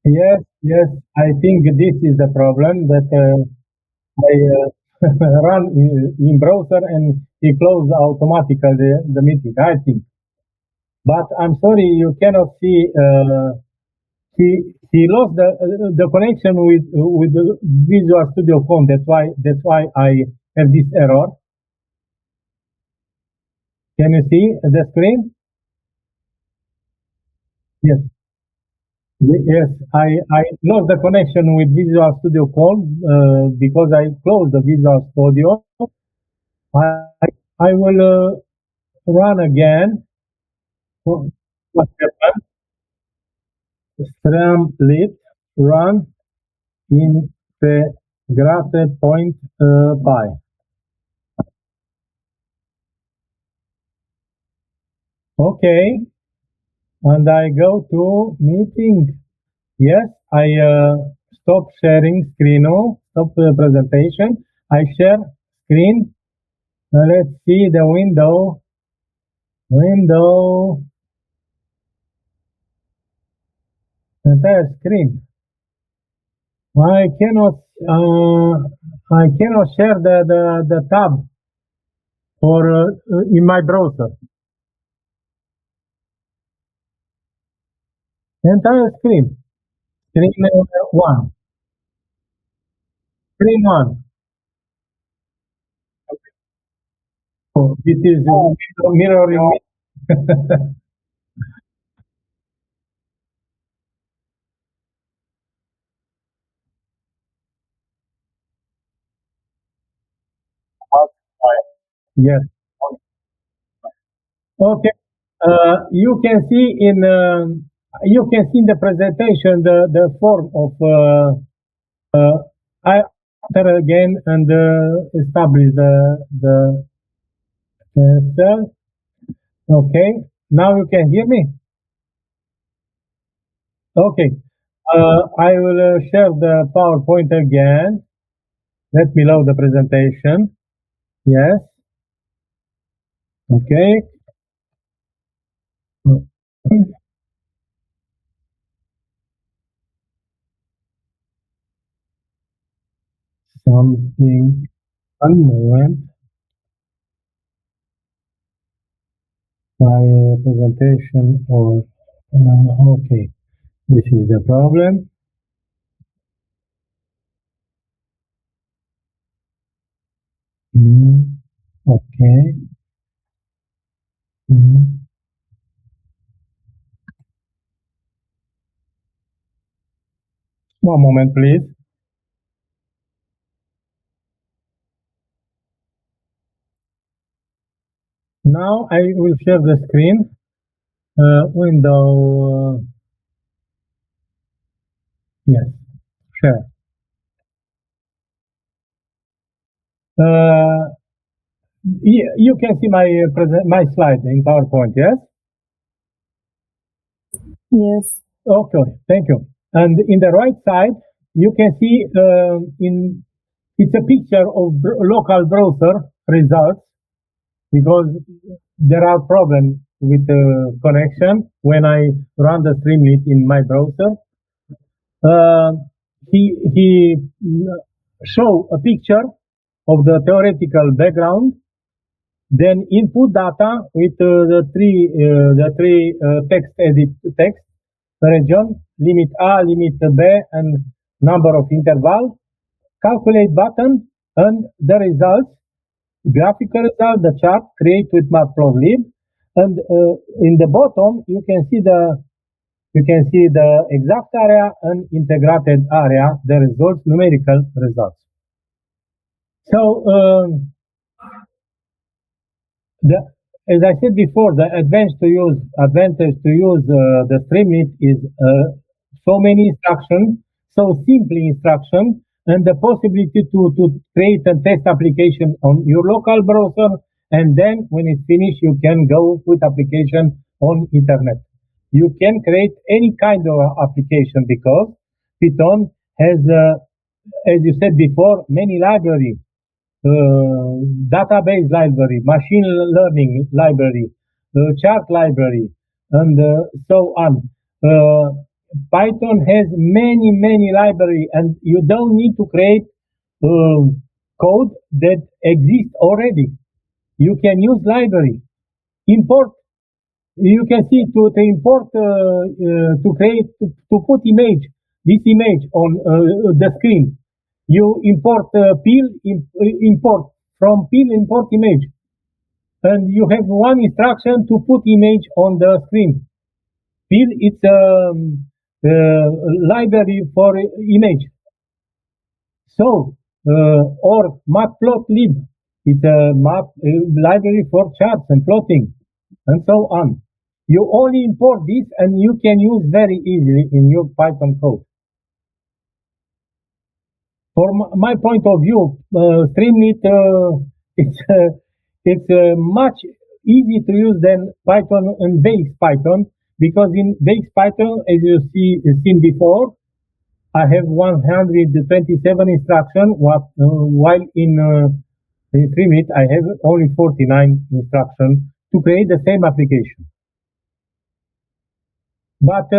Yes. I think this is the problem that I run in browser and he closed automatically the meeting. I think, but I'm sorry, you cannot see. He lost the connection with the Visual Studio Code. That's why I have this error. Can you see the screen? Yes. Yes, I lost the connection with Visual Studio Code because I closed the Visual Studio. I will run again. What happened? Streamlit run integrate.py. Okay, and I go to meeting. Yes, I stop sharing screen. Stop the presentation. I share screen. Let's see the window. Entire screen. I cannot share the tab for in my browser. Entire screen. Screen 1. Screen 1. Oh, this is mirroring. Yes. Okay. You can see in the presentation the form of I enter again and establish the cell. Okay. Now you can hear me. Okay. I will share the PowerPoint again. Let me load the presentation. Yes. Okay. Something. One moment. My presentation or okay. This is the problem. Okay. One moment, please. Now I will share the screen. Window. Yes. Share. You can see my slide in PowerPoint. Yes. Yes. Okay. Thank you. And in the right side, you can see it's a picture of local browser results because there are problems with the connection when I run the Streamlit in my browser. He show a picture of the theoretical background, then input data with the three text edit text region, limit A, limit B, and number of intervals, calculate button, and the results, graphical result, the chart, create with matplotlib, and in the bottom you can see the exact area and integrated area, the results, numerical results. So as I said before, the advantage to use the Streamlit is so many instructions, so simply instruction, and the possibility to create and test application on your local browser, and then when it's finished, you can go with application on internet. You can create any kind of application because Python has, as you said before, many libraries database library, machine learning library, chart library, and so on. Python has many library, and you don't need to create code that exists already. You can use library. Import. You can see to import to create to put this image on the screen. You import import from pil import image, and you have one instruction to put image on the screen. Pil it's a library for image. So or matplotlib it's a library for charts and plotting and so on. You only import this and you can use very easily in your Python code. From my point of view, Streamlit it's much easy to use than Python and base Python because in base Python, as you seen before, I have 127 instructions, while in Streamlit I have only 49 instructions to create the same application. But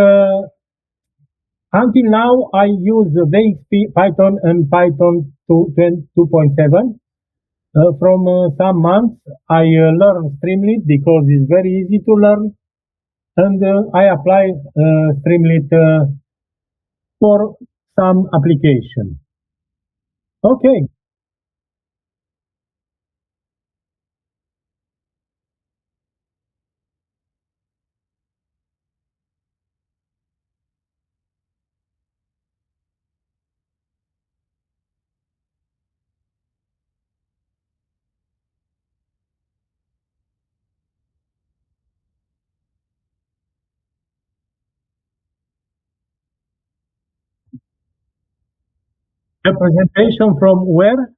until now, I use VXP Python and Python 2.7. From some months, I learned Streamlit because it's very easy to learn, and I apply Streamlit for some application. Okay. The presentation from where?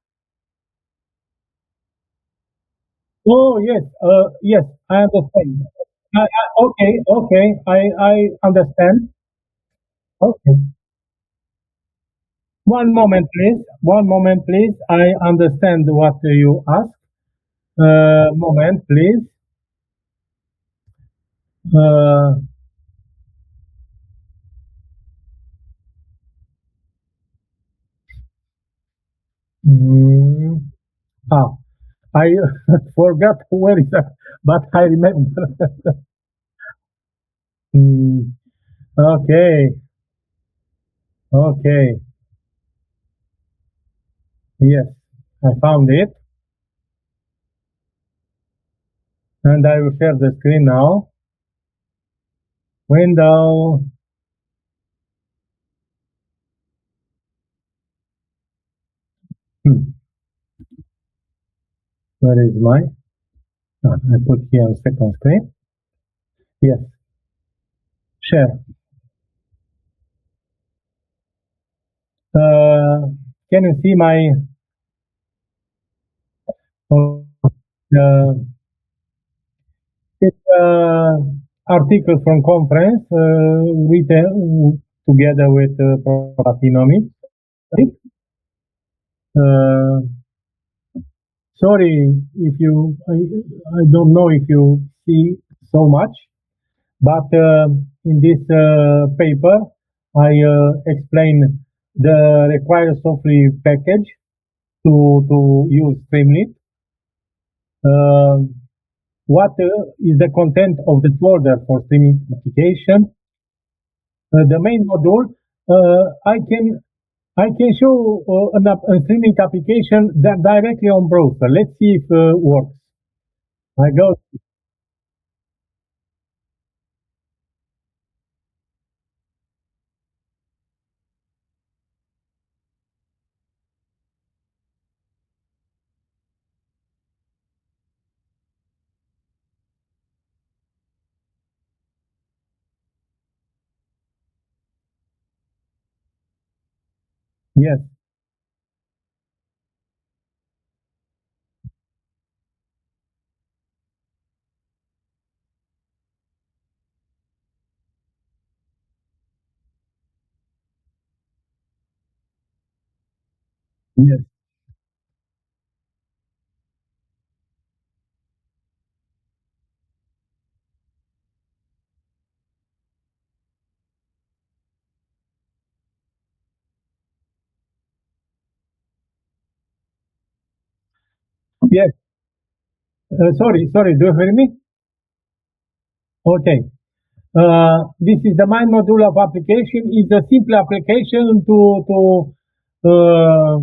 Oh, yes. Yes, I understand. Okay, okay. I understand. Okay. One moment, please. One moment, please. I understand what you ask. Moment, please. Uh, mm, ah, I forgot where is that, but I remember. Mm, okay, okay. Yes, I found it, and I will share the screen now. Window. Hmm, where is my? I put here on second screen. Yes, share. Can you see my uh, it's article from conference written together with Prof. Latinovic. Uh, sorry if you, I don't know if you see so much, but in this paper I explain the required software package to use Streamlit. What is the content of the folder for streaming application? The main module, I can show a streaming application that directly on browser. Let's see if works. I go. Yes, yes, yes. Sorry. Do you hear me? Okay. This is the main module of application. Is a simple application uh,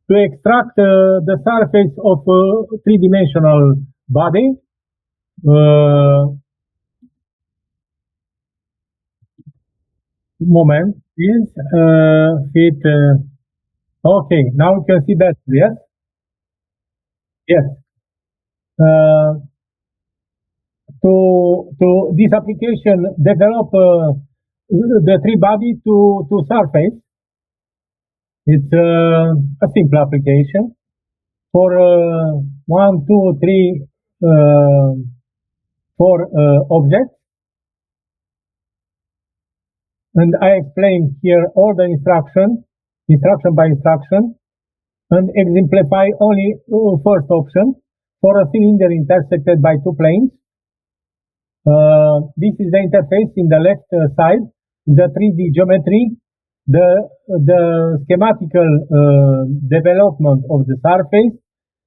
to extract the surface of a three-dimensional body. Moment is fit. Okay, now you can see better. Yes, yes. Uh, to this application develop the three body to surface. It's a simple application for one, two, three, four objects, and I explain here all the instruction by instruction, and exemplify only first option for a cylinder intersected by two planes. This is the interface in the left side, the 3D geometry, the schematical development of the surface.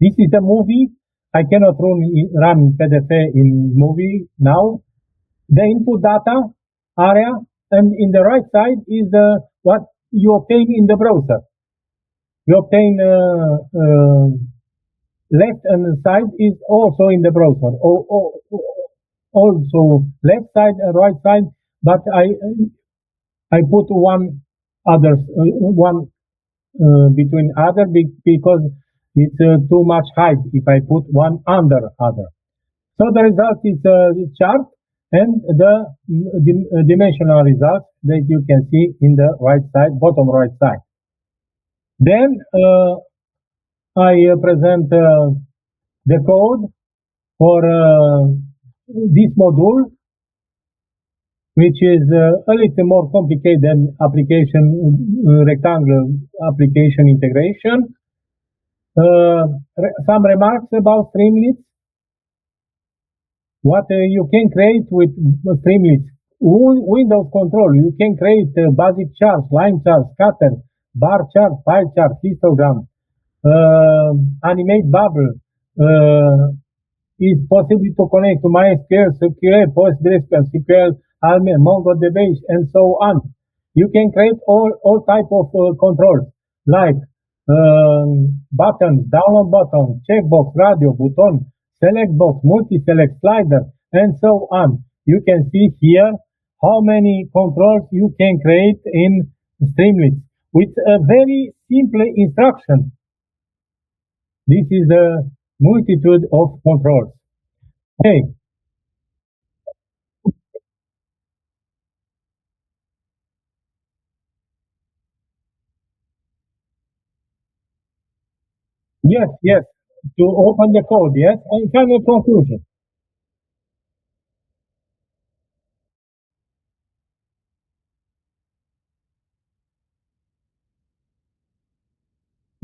This is the movie. I cannot run PDF in movie now. The input data area, and in the right side is the what you obtain in the browser. You obtain left and side is also in the browser. Also left side and right side, but I put one other one between other because it's too much height if I put one under other. So the result is this chart and the dimensional result that you can see in the right side, bottom right side. Then I present the code for this module, which is a little more complicated than application rectangular application integration. Some remarks about Streamlits. What you can create with Streamlits. Windows control, you can create basic charts, line charts, scatter, bar chart, pie chart, histogram, animate bubble. It's possible to connect to MySQL, SQL, PostgreSQL, SQL, Alme, MongoDB, and so on. You can create all type of controls like buttons, download button, checkbox, radio, button, select box, multi-select, slider, and so on. You can see here how many controls you can create in Streamlits with a very simple instruction. This is the multitude of controls. Okay. Yes, yes. To open the code, yes, and final conclusion.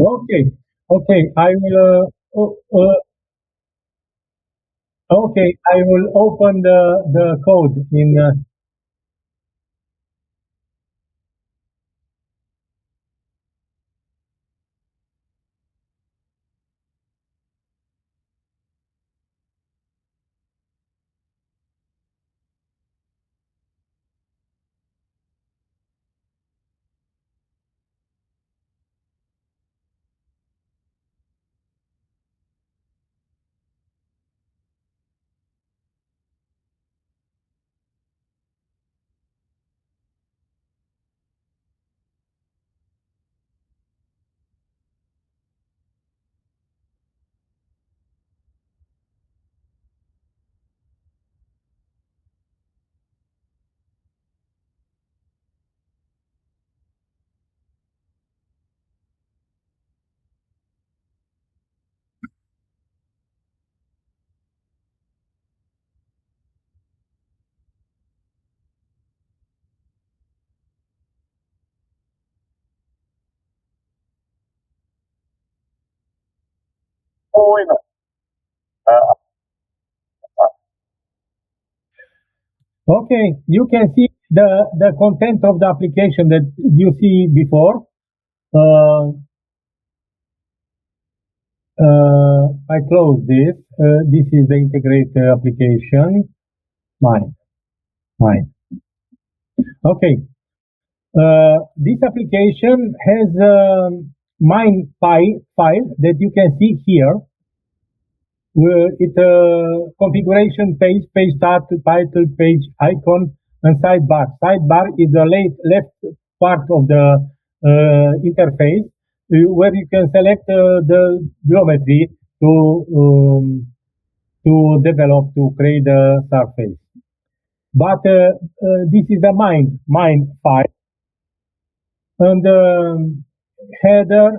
Okay, okay. I will. Okay, I will open the code in. Oh, wait. Okay, you can see the content of the application that you see before. I close this. This is the integrated application. Mine. Okay. This application has a mine file that you can see here. It's a configuration page, page title, page icon, and sidebar. Sidebar is the left part of the interface where you can select the geometry to develop, to create the surface. But this is the mine file. And header,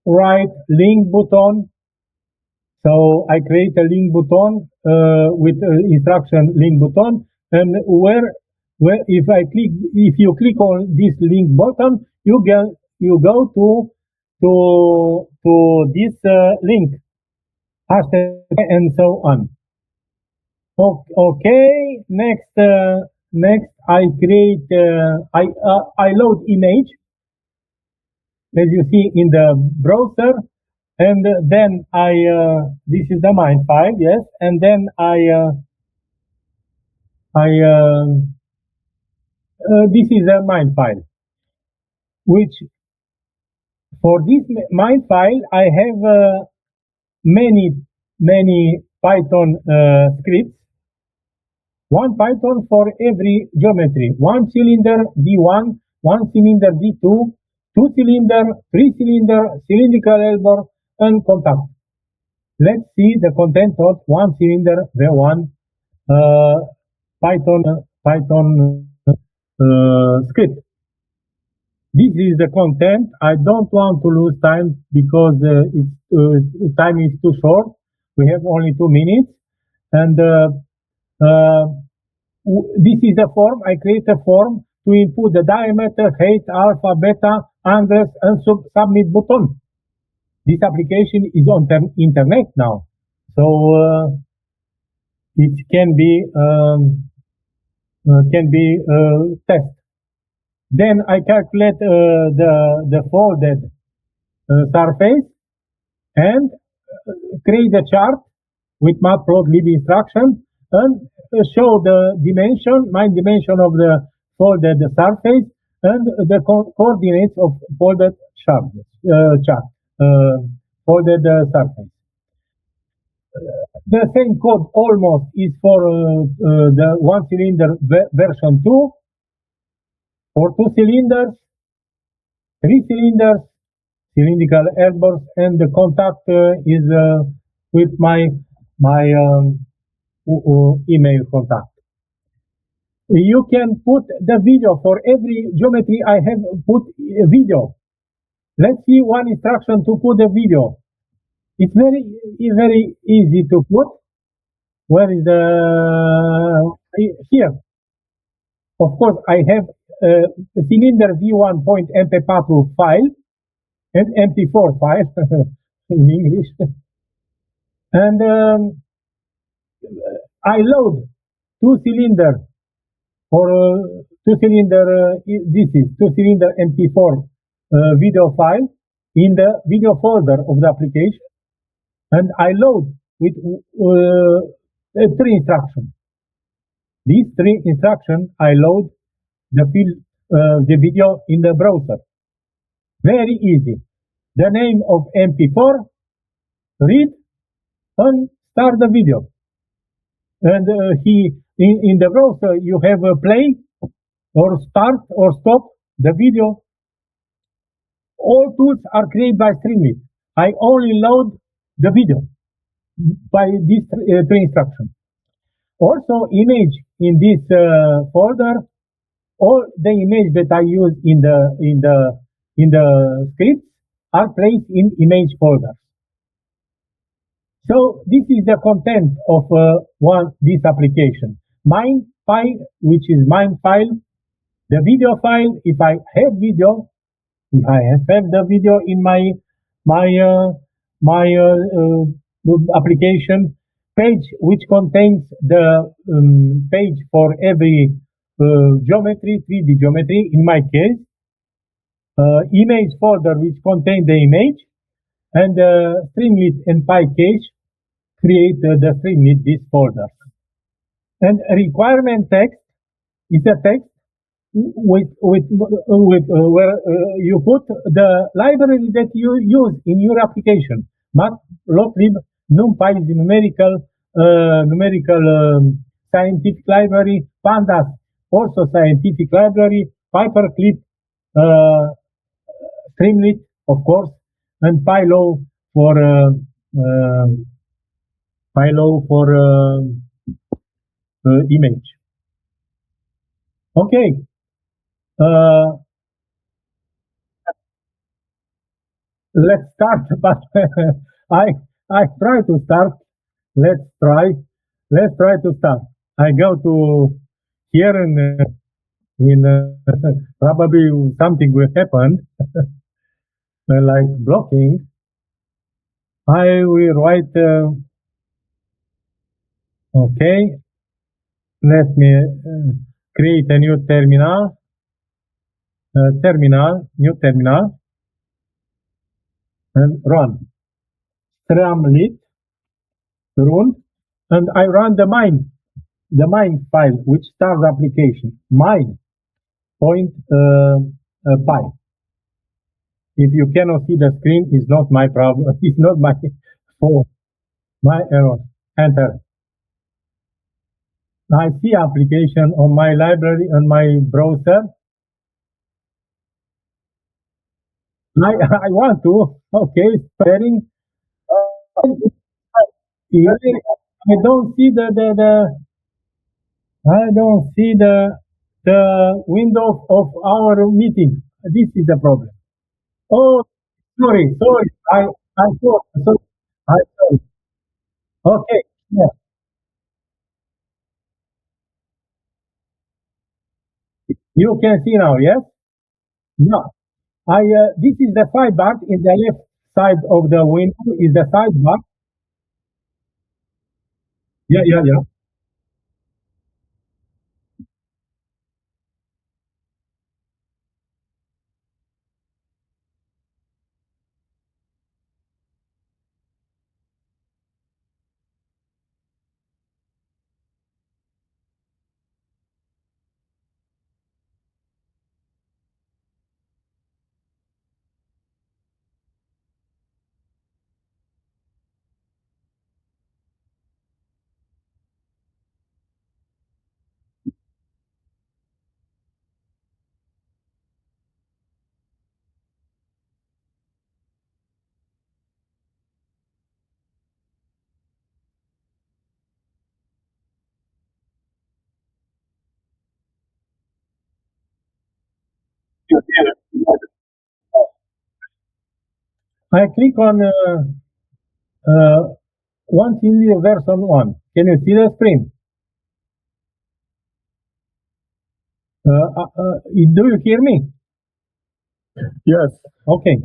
right link button. So I create a link button with instruction link button, and where if you click on this link button, you go to this link, and so on. Okay, next I create I load image, as you see in the browser, and then this is the mine file, yes, and then this is a mine file, which for this mine file I have many Python scripts. One Python for every geometry. One cylinder V1, one cylinder V2, two cylinder, three cylinder, cylindrical elbow, and contact. Let's see the content of one cylinder V1 Python script. This is the content. I don't want to lose time because time is too short. We have only 2 minutes, and this is a form. I create a form to input the diameter, height, alpha, beta, angles, and submit button. This application is on internet now, so it can be tested. Then I calculate the folded surface and create a chart with matplotlib instruction and show the dimension, my dimension of the folded surface and the coordinates of folded folded surface. The same code almost is for the 1 cylinder version 2, for 2 cylinders, 3 cylinders, cylindrical airburst, and the contact is with my email contact. You can put the video for every geometry. I have put a video. Let's see one instruction to put a video. It's very easy to put. Where is the here? Of course, I have a cylinder v1.mp4 file and mp4 file in English, and I load 2 cylinder for 2 cylinder. This is 2 cylinder mp4 video file in the video folder of the application, and I load with 3 instructions. These 3 instructions, I load the video in the browser. Very easy. The name of MP4, read, and start the video. And in the browser, you have a play or start or stop the video. All tools are created by Streamlit. I only load the video by these 3 instructions. Also, image in this folder, all the image that I use in the scripts are placed in image folders. So this is the content of this application. Mine file, which is mine file, the video file. If I have video, if I have the video in my application. Page which contains the page for every geometry, 3D geometry, in my case. Image folder which contains the image, and Streamlit and PyCache create the Streamlit this folder. And requirement text is a text with where you put the library that you use in your application. Matplotlib, NumPy is numerical scientific library, Pandas also scientific library, Paperclip, Streamlit, of course, and Pylo for image. Okay. Let's start, but I try to start. Let's try to start. I go to here and probably something will happen, like blocking. I will write. Okay. Let me create a new terminal. New terminal, and run. Streamlit, run, and I run the mine file which starts the application. Mine.py. If you cannot see the screen, it's not my problem. It's not my fault. My error. Enter. I see application on my library and my browser. I want to. Okay, sparing. I don't see I don't see the window of our meeting. this is the problem. Oh, sorry, sorry. I thought, so, I sorry. Okay, yeah. You can see now, yes? No. This is the sidebar in the left side of the window is the sidebar. Yeah, yeah, yeah. I click on once in the version 1. Can you see the screen? Do you hear me? Yes. Okay.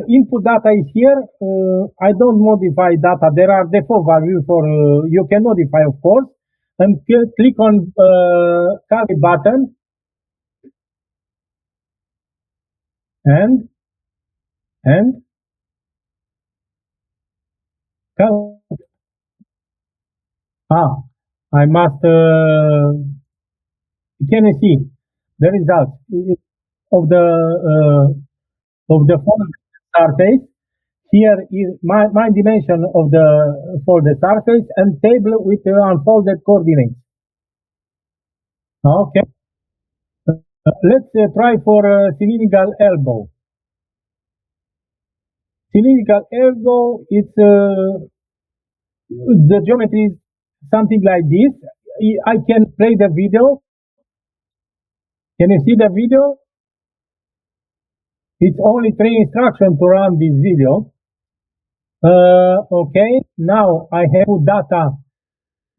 Input data is here. I don't modify data. There are default values for you can modify, of course. And click on calculate button and ah, I must. Can you see the results of the phone surface? Here is my dimension of the for the surface and table with unfolded coordinates. Okay. Let's try for cylindrical elbow. Cylindrical elbow, it's the geometry is something like this. I can play the video. Can you see the video? It's only 3 instructions to run this video. Okay, now I have data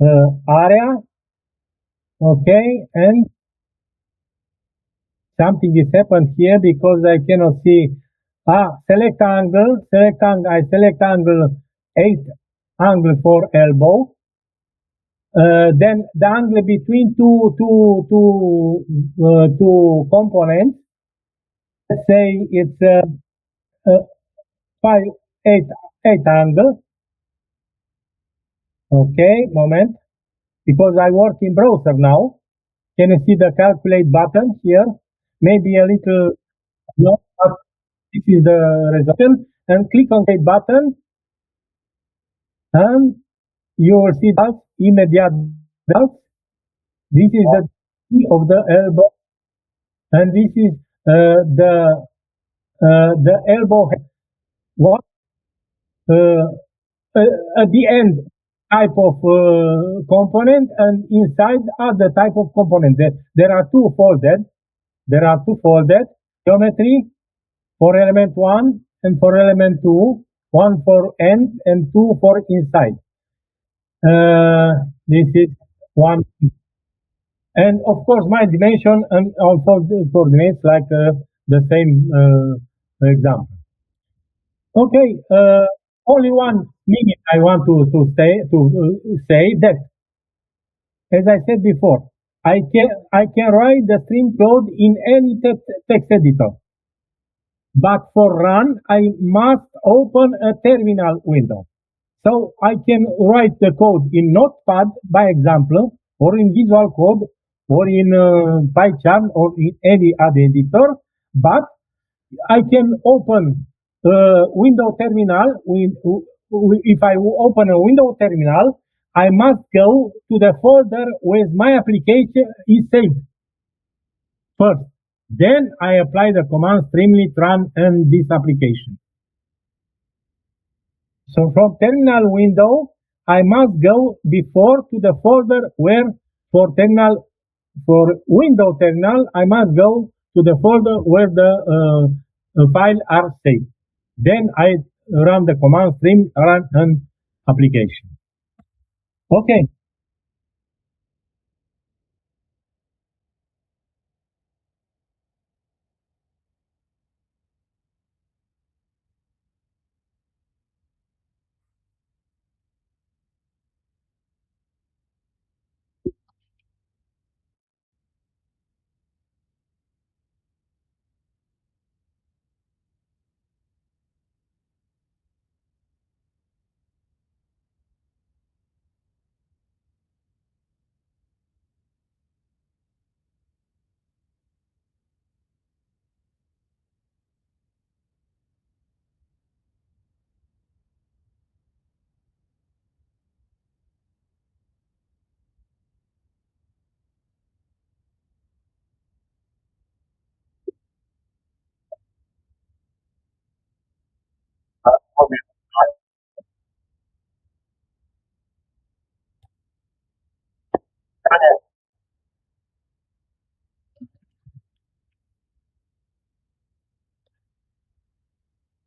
area. Okay, and something is happened here because I cannot see. Select angle. I select angle 8 angle for elbow. Then the angle between two components. Let's say it's 8 angle. Okay, moment. Because I work in browser now. Can you see the calculate button here? Maybe a little no, but this is the result. And click on the button, and you will see that immediate results. This is the key of the elbow, and this is the elbow head. What at the end type of component, and inside other type of component. There are two folded. Geometry for element 1 and for element 2. 1 for end and 2 for inside. This is 1. And of course, my dimension and also the coordinates like the same example. Okay, only 1 minute I want to say that, as I said before, I can write the stream code in any text editor. But for run, I must open a terminal window. So I can write the code in Notepad, by example, or in Visual Code, or in PyCharm, or in any other editor. But I can open window terminal. If I open a window terminal, I must go to the folder where my application is saved first. Then I apply the command streamlit run and this application. So from terminal window, I must go before to the folder where for window terminal, I must go to the folder where the file are saved. Then I run the command stream, run an application. Okay.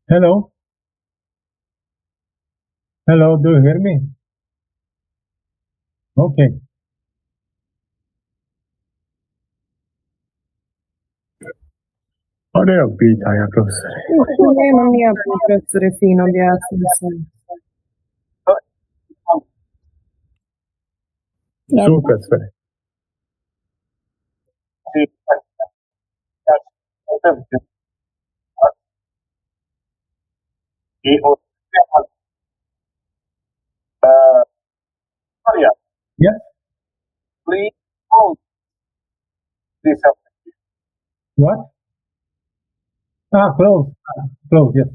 Hello? Hello, do you hear me? Okay. Ho ne ho pitää, professori. Nemam ja profesore fino objasnio sam. Super sve. Yes. Please hold this application. What? Close. Close, yes.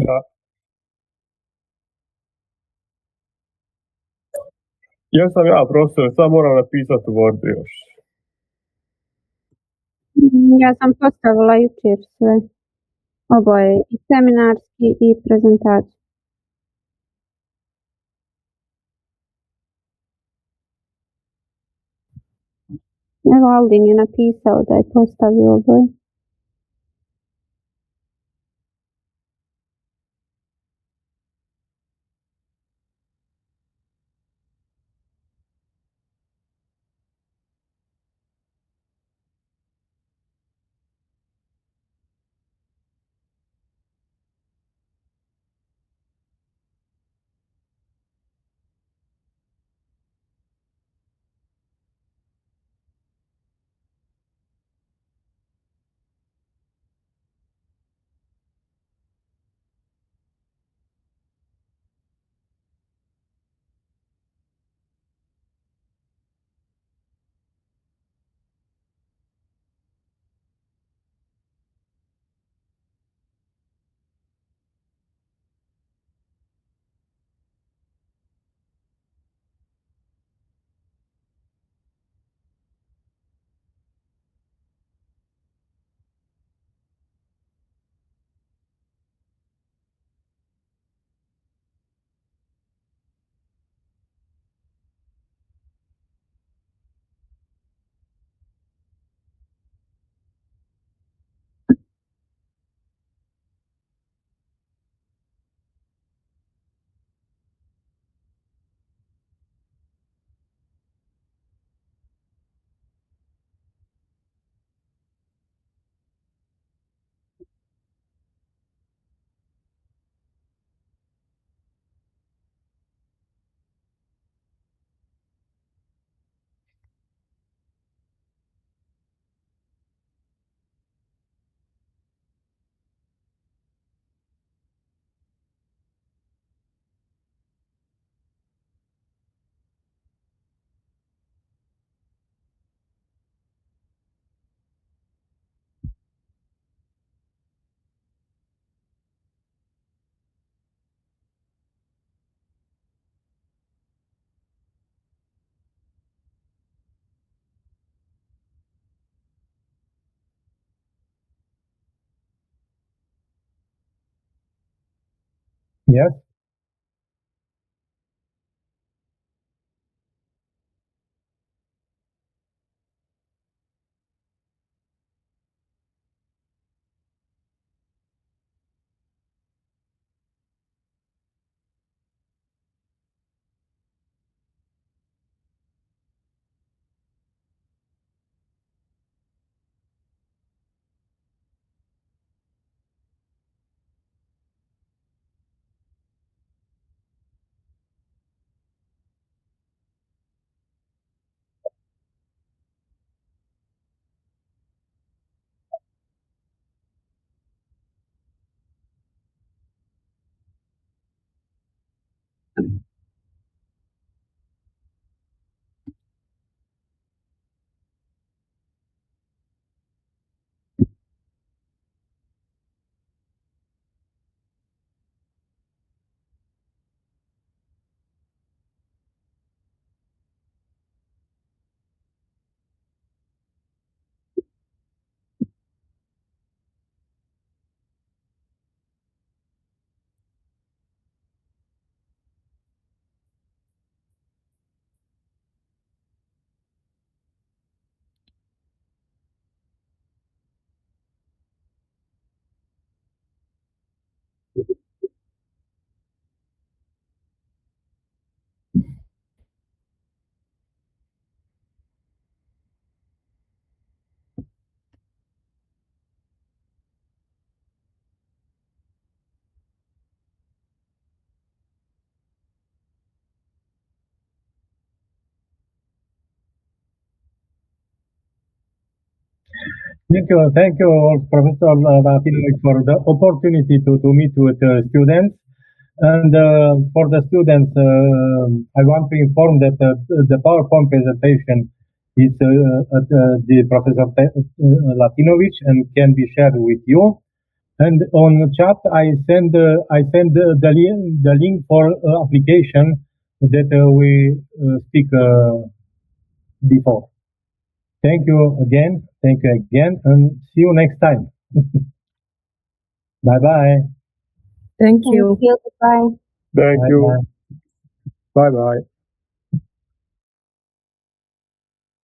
Da. Jesam ja, profesor, sad moram napisati u Wordu još. Ja sam postavila jučer sve. Oboje, i seminarski i prezentaciju. Evo, Aldin je napisao da je postavio oboje. Yes. Thank you, Professor Latinovic, for the opportunity to meet with students. And for the students, I want to inform that the PowerPoint presentation is at the Professor Latinovic and can be shared with you. And on chat, I send the link for application that we speak before. Thank you again, and see you next time. Bye-bye. Thank you. Bye. Thank you. Bye-bye. Bye bye.